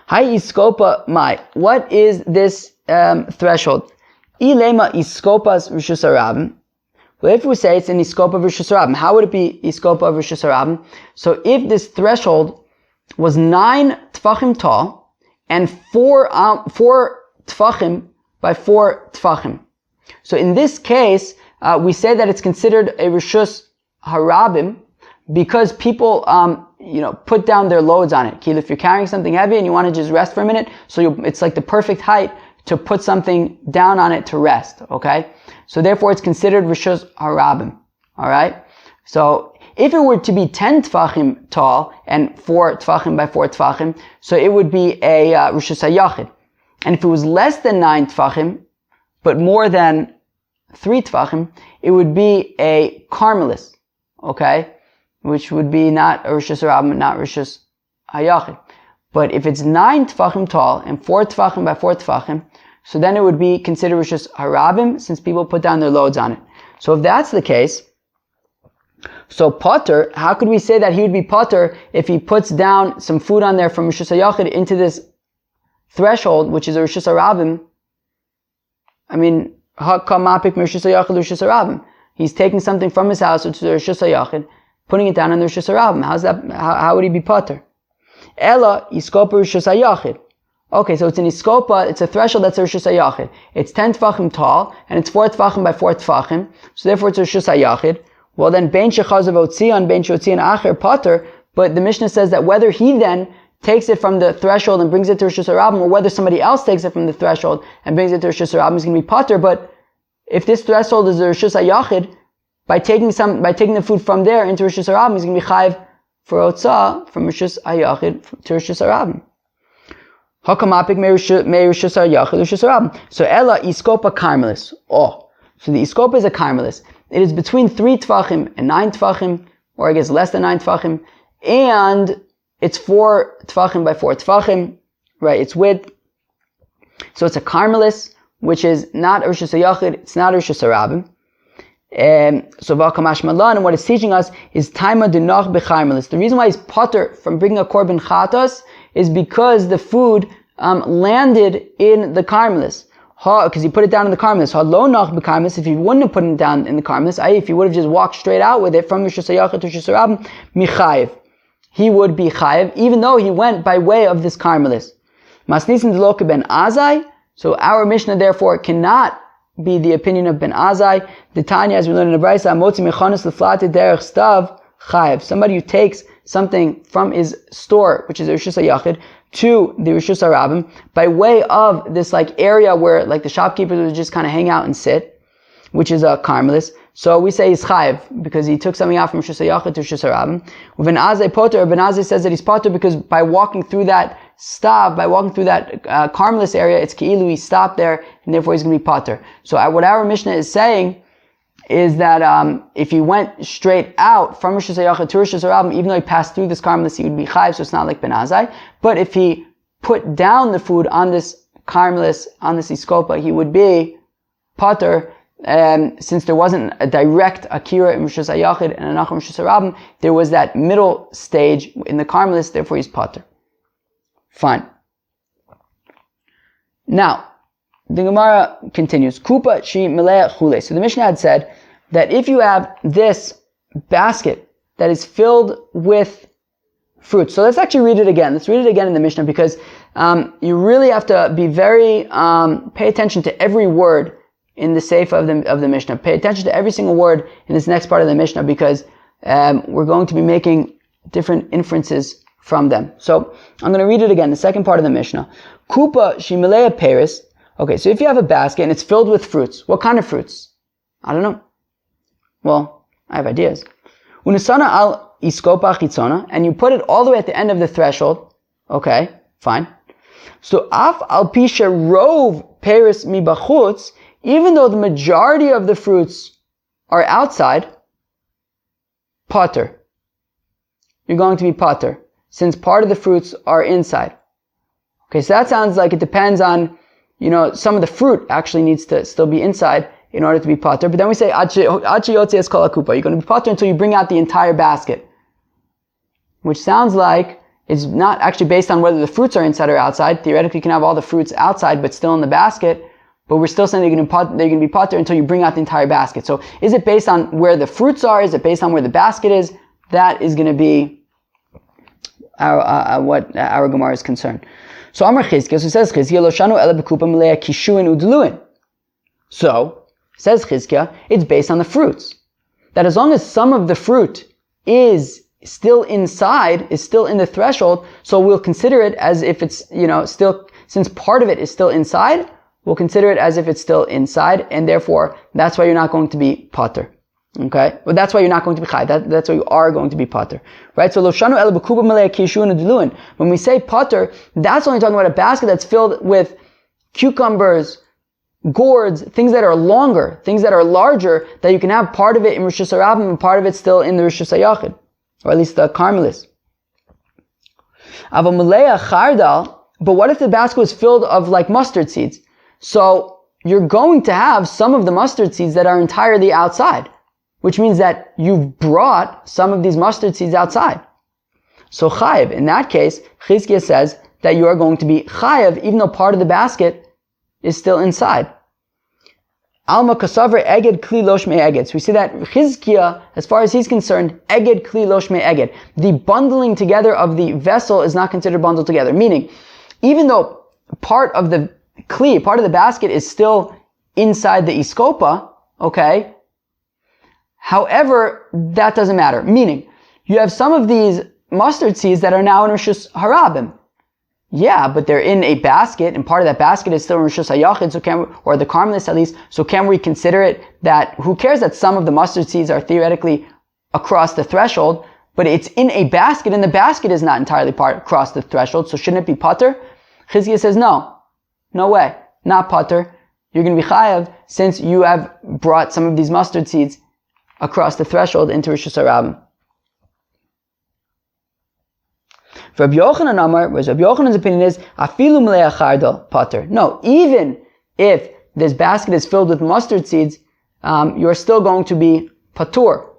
Hai iskopa mai, what is this threshold? Ilema iskopas reshus harabim. Well, if we say it's an iskopa of reshus harabim, how would it be iskopa of reshus harabim? So if this threshold was 9 tfachim tall and 4 tfachim by 4 tfachim. So in this case, we say that it's considered a reshus harabim because people, put down their loads on it. If you're carrying something heavy and you want to just rest for a minute, so it's like the perfect height to put something down on it to rest, okay? So therefore it's considered reshus harabim, alright? So if it were to be 10 tfachim tall and 4 tfachim by 4 tfachim, so it would be a reshus hayachid. And if it was less than 9 tfachim, but more than 3 tfachim, it would be a karmelis, okay? Which would be not a reshus harabim, not reshus hayachid. But if it's 9 tfachim tall and 4 tfachim by 4 tfachim, so then it would be considered reshus harabim since people put down their loads on it. So if that's the case, so pater, how could we say that he would be pater if he puts down some food on there from reshus hayachid into this threshold, which is a reshus harabim? I mean, hakamapik reshus hayachid reshus harabim. He's taking something from his house, which is a reshus hayachid, putting it down in the reshus harabim. How would he be pater? Ella iskopa reshus hayachid. Okay, so it's an iskopa, it's a threshold that's a reshus hayachid. It's 10 tfachim tall, and it's 4 tfachim by 4 tfachim, so therefore it's a reshus hayachid. Well then, bein shechazav otzion, bein sheotzion acher pater, but the Mishnah says that whether he then takes it from the threshold and brings it to reshus harabim, or whether somebody else takes it from the threshold and brings it to reshus harabim, is going to be pater. But if this threshold is a reshus hayachid, by taking the food from there into reshus harabim, he's going to be chayiv for otzah from reshus hayachid to reshus harabim. Hakamapik me reshus hayachid reshus harabim. So ella iskopa karmelis. Oh, so the iskopa is a karmelis. It is between 3 tfachim and 9 tfachim, or I guess less than 9 tfachim, and it's 4 tfachim by 4 tfachim, right? It's width. So it's a karmelis, which is not a reshus hayachid, it's not a reshus harabim. So v'akamash malan, and what it's teaching us is taima dinach b'charmelis. The reason why he's pater from bringing a korban chatas is because the food landed in the karmelis. Because he put it down in the karmelis. Lo nach b'karmelis, if he wouldn't have put it down in the karmelis, if he would have just walked straight out with it from reshus hayachid to reshus harabim, michayiv, he would be chayiv, even though he went by way of this karmelis. Masnisim d'loke ben azai. So our Mishnah therefore cannot be the opinion of Ben Azai. The Tanya, as we learn in the Brisa, Motzi mechanis leflati derech stav chayiv. Somebody who takes something from his store, which is a reshus hayachid, to the reshus harabim, by way of this area where the shopkeepers would just kind of hang out and sit, which is a karmelis. So we say he's chayiv because he took something out from reshus hayachid to reshus harabim. Ben Azai poter, Ben Azai says that he's poter because by walking through that karmelis area, it's keilu, he stopped there, and therefore he's going to be poter. So what our Mishnah is saying is that if he went straight out from reshus hayachid to reshus harabim, even though he passed through this karmelis, he would be chayiv, so it's not like Ben Azai. But if he put down the food on this karmelis, on this iskopa, he would be poter. Since there wasn't a direct akira in reshus hayachid and anach in reshus harabim, there was that middle stage in the karmelis, therefore he's poter. Fine. Now, the Gemara continues. Kupa shi melea chule. So the Mishnah had said that if you have this basket that is filled with fruit. So let's actually read it again. Let's read it again in the Mishnah because you really have to be very, pay attention to every word in the Seifa of the Mishnah. Pay attention to every single word in this next part of the Mishnah because we're going to be making different inferences from them. So I'm going to read it again, the second part of the Mishnah. Kupa shimilea peris. Okay, so if you have a basket and it's filled with fruits, what kind of fruits? I don't know. Well, I have ideas. Unisana al iskopa chitzona, and you put it all the way at the end of the threshold. Okay, fine. So af al pisha rov peris mibachutz, even though the majority of the fruits are outside, pater. You're going to be pater, since part of the fruits are inside. Okay, so that sounds like it depends on, some of the fruit actually needs to still be inside in order to be pater. But then we say, achi yotzi es kol hakupa. You're going to be pater until you bring out the entire basket. Which sounds like it's not actually based on whether the fruits are inside or outside. Theoretically, you can have all the fruits outside, but still in the basket. But we're still saying they're going to be pater until you bring out the entire basket. So is it based on where the fruits are? Is it based on where the basket is? That is going to be what our Gemara is concerned. So Amar Chizkiya, so says Chizkiya, lo shanu ele bekupa melea kishuin udluin. So, says Chizkiya, it's based on the fruits. That as long as some of the fruit is still inside, is still in the threshold, so we'll consider it as if it's, still, since part of it is still inside, we'll consider it as if it's still inside, and therefore, that's why you're not going to be pater. Okay? But that's why you're not going to be chay. That's why you are going to be pater. Right? So, lo shanu ele bekupa melea kishuin udluin. When we say pater, that's only talking about a basket that's filled with cucumbers, gourds, things that are longer, things that are larger, that you can have part of it in reshus harabim and part of it still in the reshus hayachid, or at least the carmelis. But what if the basket was filled of like mustard seeds? So you're going to have some of the mustard seeds that are entirely outside, which means that you've brought some of these mustard seeds outside. So chayiv, in that case, Chizkiya says that you are going to be chayiv even though part of the basket is still inside. Alma kasaver eged kli losh me eged. So we see that Chizkiya, as far as he's concerned, eged kli losh me eged. The bundling together of the vessel is not considered bundled together. Meaning, even though part of the kli, part of the basket is still inside the iskopa, okay? However, that doesn't matter. Meaning, you have some of these mustard seeds that are now in reshus harabim. Yeah, but they're in a basket, and part of that basket is still in reshus hayachid, or the carmelis at least, so can we consider it that, who cares that some of the mustard seeds are theoretically across the threshold, but it's in a basket, and the basket is not entirely across the threshold, so shouldn't it be pater? Chizkiya says, no way, not pater. You're going to be chayav, since you have brought some of these mustard seeds across the threshold into reshus harabim. For Rabbi Yochanan Amar, whereas Rabbi Yochanan's opinion is, afilu melea chardal pater. No, even if this basket is filled with mustard seeds, you are still going to be patur.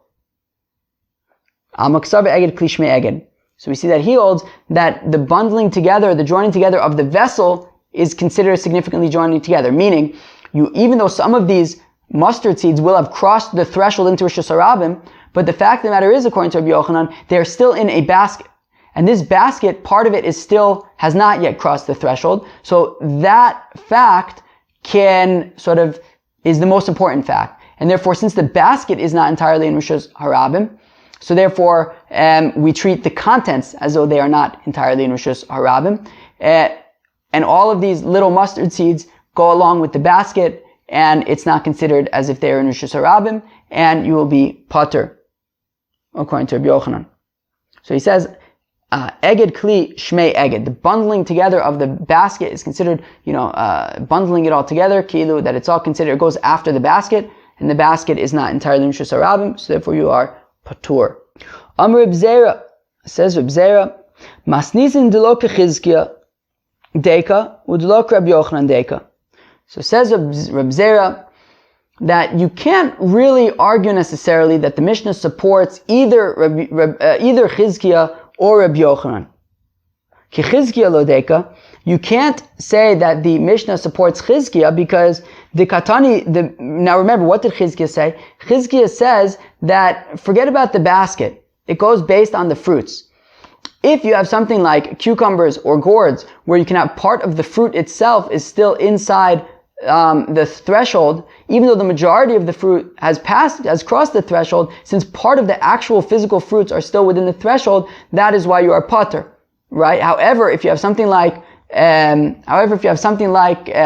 Al maksav eged kli shmei eged. So we see that he holds that the bundling together, the joining together of the vessel is considered significantly joining together. Meaning, even though some of these mustard seeds will have crossed the threshold into reshus harabim, but the fact of the matter is, according to Rabbi Yochanan, they're still in a basket. And this basket, part of it has not yet crossed the threshold. So that fact is the most important fact. And therefore, since the basket is not entirely in reshus harabim, so therefore, we treat the contents as though they are not entirely in reshus harabim. And all of these little mustard seeds go along with the basket, and it's not considered as if they are in reshus harabim, and you will be pater, according to Rabbi Yochanan. So he says, eged kli shmei eged. The bundling together of the basket is considered, bundling it all together, kilu, that it's all considered, it goes after the basket, and the basket is not entirely in reshus harabim, so therefore you are patur. Amr Reb Zera, says Reb Zera, masnisin delo kechizkiya deka, udlo Reb Yochanan deka. So says Reb Zera that you can't really argue necessarily that the Mishnah supports either Chizkiya or Reb Yochanan. Ki Chizkiya lodeka. You can't say that the Mishnah supports Chizkiya because the Katani, now remember, what did Chizkiya say? Chizkiya says that forget about the basket. It goes based on the fruits. If you have something like cucumbers or gourds where you can have part of the fruit itself is still inside the threshold, even though the majority of the fruit has crossed the threshold, since part of the actual physical fruits are still within the threshold, that is why you are potter, right? However, if you have something like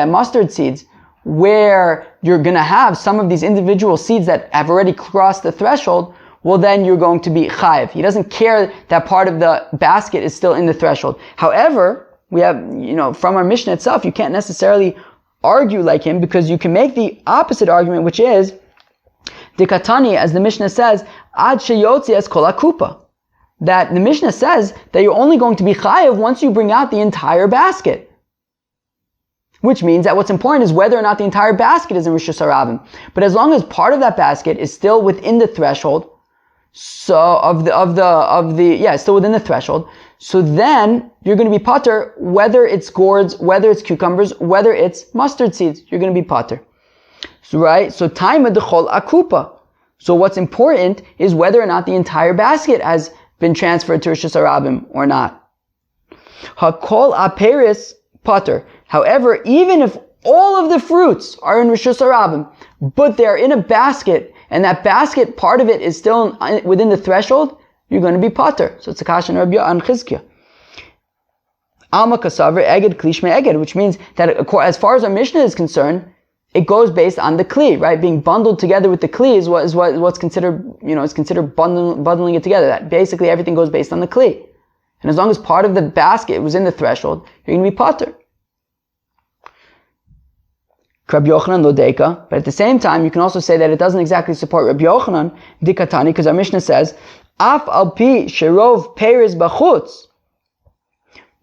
mustard seeds, where you're going to have some of these individual seeds that have already crossed the threshold, well, then you're going to be chayiv. He doesn't care that part of the basket is still in the threshold. However, we have, from our Mishnah itself, you can't necessarily argue like him because you can make the opposite argument, which is the katani, as the Mishnah says, ad sheyotzi es kol akupa. That the Mishnah says that you're only going to be chayiv once you bring out the entire basket. Which means that what's important is whether or not the entire basket is in reshus harabim. But as long as part of that basket is still within the threshold, still within the threshold, so then you're going to be potter whether it's gourds, whether it's cucumbers, whether it's mustard seeds, you're going to be potter. So, right? So tamei dechol akupa. So what's important is whether or not the entire basket has been transferred to reshus harabim or not. Hakol aperis potter. However, even if all of the fruits are in reshus harabim, but they're in a basket, and that basket, part of it is still within the threshold, you're going to be potter. So it's a kasha on Chizkiya. Alma kasaver eged klishme eged, which means that as far as our Mishnah is concerned, it goes based on the kli, right? Being bundled together with the kli is what's considered, is considered bundling it together. That basically everything goes based on the kli. And as long as part of the basket was in the threshold, you're going to be potter. Rabbi Yochanan lodeka, but at the same time, you can also say that it doesn't exactly support Rabbi Yochanan, dikatani, because our Mishnah says, af al pi sherov peres bachutz,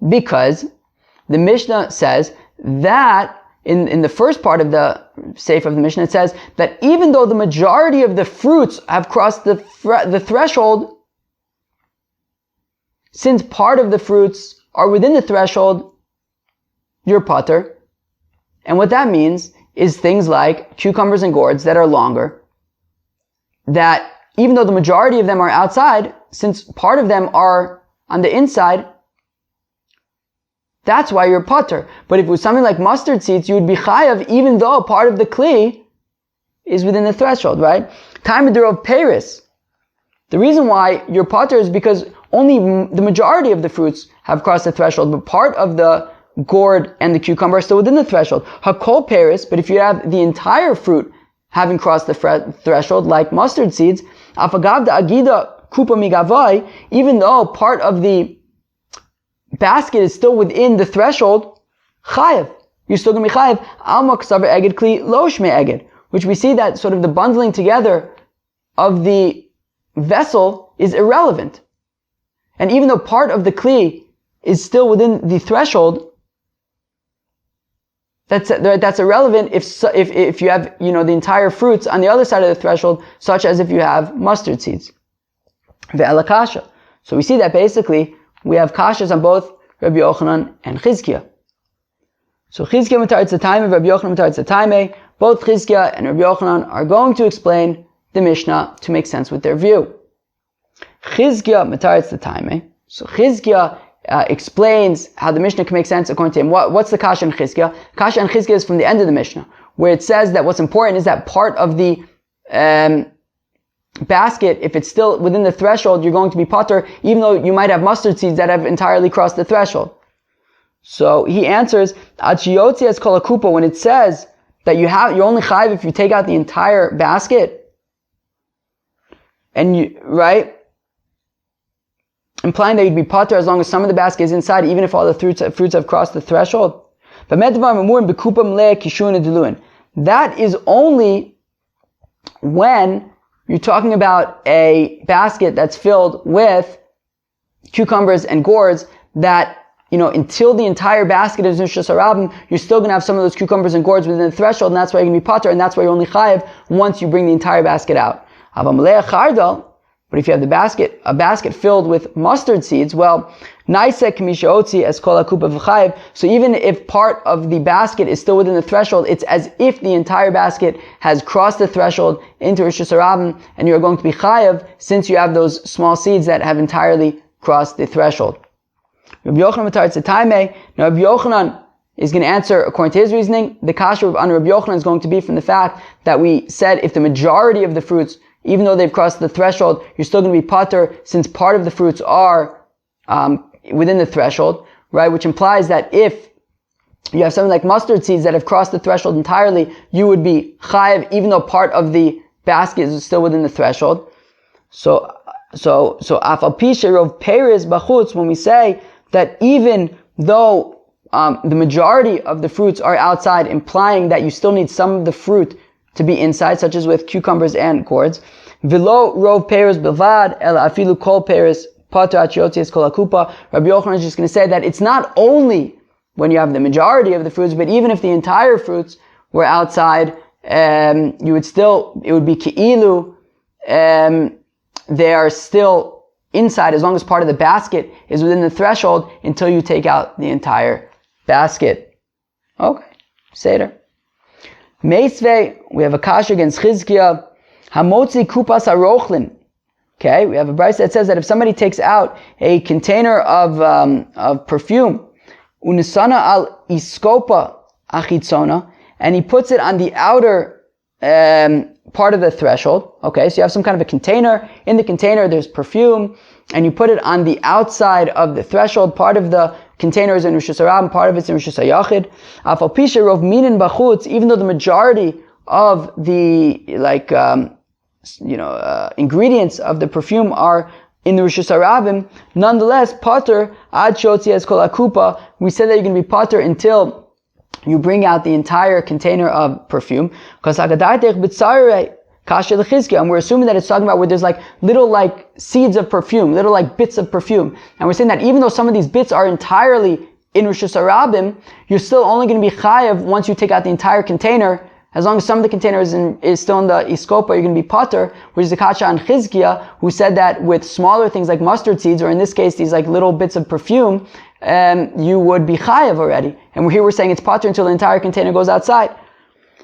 because the Mishnah says that in the first part of the seif of the Mishnah, it says that even though the majority of the fruits have crossed the threshold, since part of the fruits are within the threshold, you're potter. And what that means is things like cucumbers and gourds that are longer, that even though the majority of them are outside, since part of them are on the inside, that's why you're potter. But if it was something like mustard seeds, you would be chayav even though part of the kli is within the threshold, right? Tamei of Paris. The reason why you're potter is because only the majority of the fruits have crossed the threshold, but part of the gourd and the cucumber are still within the threshold. Hakol Paris, but if you have the entire fruit having crossed the threshold, like mustard seeds, afagav da agida kupa migavai, even though part of the basket is still within the threshold, chayev. You're still going to be chayev. Alma ksaver eged kli lo shmei eged, which we see that sort of the bundling together of the vessel is irrelevant. And even though part of the kli is still within the threshold, that's irrelevant if you have, the entire fruits on the other side of the threshold, such as if you have mustard seeds. Ve'ela kasha. So we see that basically we have kashas on both Rabbi Yochanan and Chizkiya. So Chizkiya mataritz the tamei, Rabbi Yochanan mataritz the tamei. Both Chizkiya and Rabbi Yochanan are going to explain the Mishnah to make sense with their view. Chizkiya mataritz the tamei. So Chizkiya explains how the Mishnah can make sense according to him. What's the kasha in Chizkiya? Kasha in Chizkiya is from the end of the Mishnah, where it says that what's important is that part of the basket, if it's still within the threshold, you're going to be potter, even though you might have mustard seeds that have entirely crossed the threshold. So he answers, Ad sheyotzi es kol akupa, when it says that you're only chayiv if you take out the entire basket, and implying that you'd be potter as long as some of the basket is inside, even if all the fruits have crossed the threshold. That is only when you're talking about a basket that's filled with cucumbers and gourds that, until the entire basket is in reshus harabim, you're still going to have some of those cucumbers and gourds within the threshold, and that's why you're going to be potter, and that's why you're only chayiv once you bring the entire basket out. But if you have a basket filled with mustard seeds, well, So even if part of the basket is still within the threshold, it's as if the entire basket has crossed the threshold into reshus harabim, and you're going to be chayav since you have those small seeds that have entirely crossed the threshold. Rabbi Yochanan tamei. Now Rabbi Yochanan is going to answer according to his reasoning. The kasha on Rabbi Yochanan is going to be from the fact that we said if the majority of the fruits, even though they've crossed the threshold, you're still going to be pater since part of the fruits are within the threshold, right? Which implies that if you have something like mustard seeds that have crossed the threshold entirely, you would be chayav even though part of the basket is still within the threshold. So afal pisha rov peres bachutz, when we say that even though the majority of the fruits are outside, implying that you still need some of the fruit to be inside, such as with cucumbers and gourds. Velo rov peres bilvad el afilu kol peres pater achiotias kol akupa. Rabbi Yochanan is just going to say that it's not only when you have the majority of the fruits, but even if the entire fruits were outside, it would be ki'ilu, they are still inside as long as part of the basket is within the threshold until you take out the entire basket. Okay, Seder. Meisvei, we have a kasha against Chizkiah. Hamotzi kupas harochlin. Okay, we have a brayso that says that if somebody takes out a container of perfume, unisana al iskopa achitzona, and he puts it on the outer part of the threshold. Okay, so you have some kind of a container. In the container, there's perfume, and you put it on the outside of the threshold. Part of the container is in reshus harabim, part of it's in reshus hayachid. Afal pisha rov minin bachutz, even though the majority of the ingredients of the perfume are in the reshus harabim, nonetheless, pater ad shotzias kol akupa. We said that you're going to be pater until you bring out the entire container of perfume. Because and we're assuming that it's talking about where there's little seeds of perfume, little bits of perfume. And we're saying that even though some of these bits are entirely in reshus harabim, you're still only going to be chayav once you take out the entire container. As long as some of the container is still in the iskopa, you're going to be pater, which is the kasha on Chizkiah, who said that with smaller things like mustard seeds, or in this case, these little bits of perfume, you would be chayav already. And here we're saying it's pater until the entire container goes outside.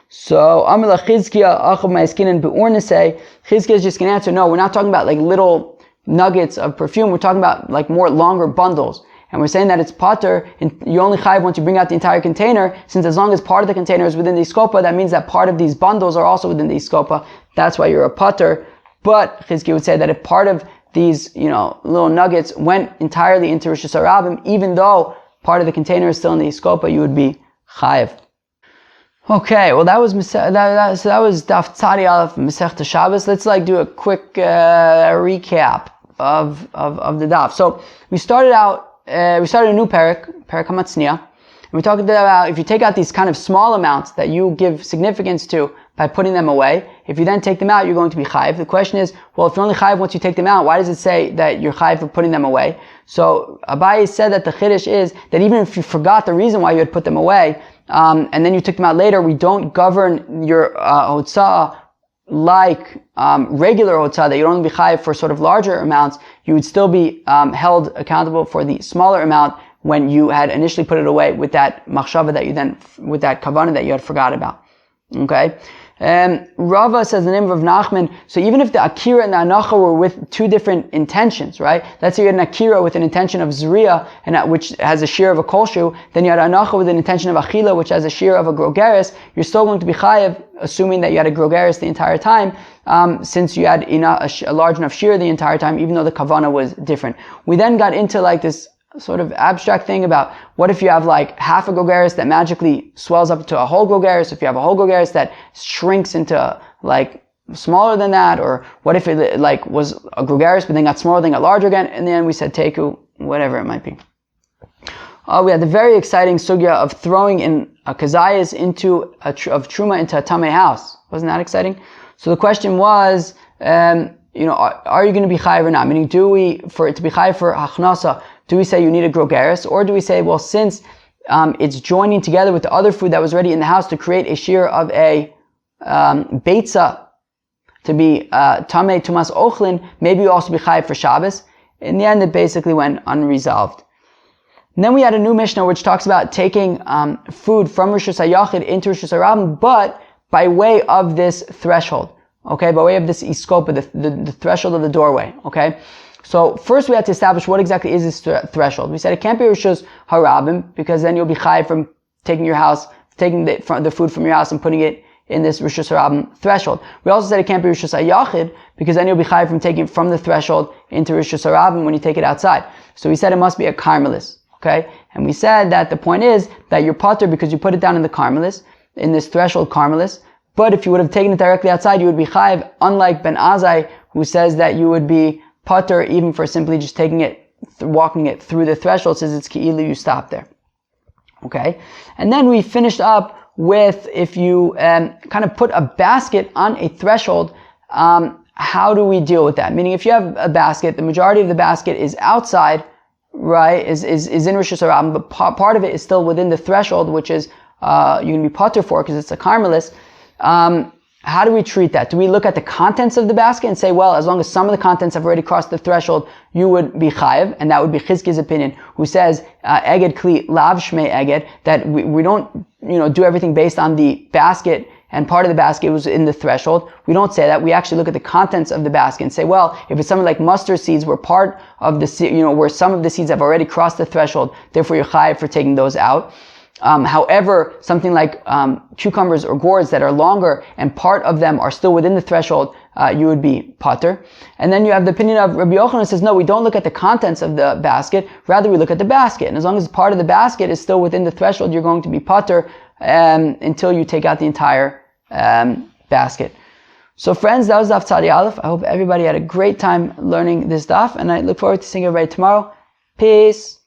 So, Amila Chizkiah, Achav Ma'askinan Be'ornisei, Chizkiah is just going to answer, no, we're not talking about little nuggets of perfume, we're talking about more longer bundles. And we're saying that it's pater, and you only chayav once you bring out the entire container, since as long as part of the container is within the iskopa, that means that part of these bundles are also within the iskopa. That's why you're a pater. But Chizkiah would say that if part of these, little nuggets went entirely into reshus harabim, even though part of the container is still in the iskopa, you would be chayav. Okay, well that was Daf Tzadi Aleph Masechta Shabbos. Let's do a quick recap of the daf. So we started a new parak hamatzniah, and we talked about if you take out these kind of small amounts that you give significance to by putting them away, if you then take them out, you're going to be chayiv. The question is, well, if you're only chayiv once you take them out, why does it say that you're chayiv for putting them away? So Abaye said that the chiddush is that even if you forgot the reason why you had put them away, and then you took them out later, we don't govern your hotzah like regular hotzah, that you'd only be chayiv for sort of larger amounts. You would still be held accountable for the smaller amount when you had initially put it away with that machshava with that kavanah that you had forgot about. Okay? Rava says the name of Nachman, so even if the akira and the anacha were with two different intentions, right? Let's say you had an akira with an intention of zriya, and which has a shear of a kolshu, then you had anacha with an intention of achila, which has a shear of a grogeris, you're still going to be chayiv, assuming that you had a grogeris the entire time, since you had a large enough shear the entire time, even though the kavanah was different. We then got into this sort of abstract thing about what if you have half a grogeris that magically swells up to a whole grogeris, if you have a whole grogeris that shrinks into smaller than that, or what if it was a grogeris but then got smaller, then got larger again, and then we said teku, whatever it might be. We had the very exciting sugya of throwing in a kazayas of truma into a tamei house. Wasn't that exciting? So the question was, are you going to be chayiv or not? Meaning, for it to be chayiv for hachnasa, do we say you need a grogeris, or do we say, well, since it's joining together with the other food that was already in the house to create a shear of a beitza to be tamei tumas ochlin, maybe you also be chayiv for Shabbos? In the end, it basically went unresolved. And then we had a new Mishnah which talks about taking food from reshus hayachid into reshus harabim, but by way of this threshold. Okay, by way of this iskopa, the threshold of the doorway. Okay, so first we had to establish what exactly is this threshold. We said it can't be reshus harabim because then you'll be chayav from taking the food from your house and putting it in this reshus harabim threshold. We also said it can't be reshus hayachid because then you'll be chayav from taking it from the threshold into reshus harabim when you take it outside. So we said it must be a karmelis. Okay, and we said that the point is that you're pater because you put it down in the karmelis, in this threshold karmelis. But if you would have taken it directly outside, you would be chayiv, unlike Ben Azai, who says that you would be pater even for simply just taking it, walking it through the threshold, says it's ki'ilu, you stop there. Okay? And then we finished up with, if you kind of put a basket on a threshold, how do we deal with that? Meaning if you have a basket, the majority of the basket is outside, right, is in reshus harabim, but part of it is still within the threshold, which is you're going to be pater for because it's a karmelis. How do we treat that? Do we look at the contents of the basket and say, well, as long as some of the contents have already crossed the threshold, you would be chayiv, and that would be Chizki's opinion, who says, eged kli lav shmei eged, that we don't, do everything based on the basket, and part of the basket was in the threshold. We don't say that. We actually look at the contents of the basket and say, well, if it's something like mustard seeds where part of the, where some of the seeds have already crossed the threshold, therefore you're chayiv for taking those out. However, something like cucumbers or gourds that are longer and part of them are still within the threshold, you would be pater. And then you have the opinion of Rabbi Yochanan who says, no, we don't look at the contents of the basket, rather we look at the basket. And as long as part of the basket is still within the threshold, you're going to be pater until you take out the entire basket. So friends, that was Daf Tzadi Aleph. I hope everybody had a great time learning this daf, and I look forward to seeing everybody tomorrow. Peace.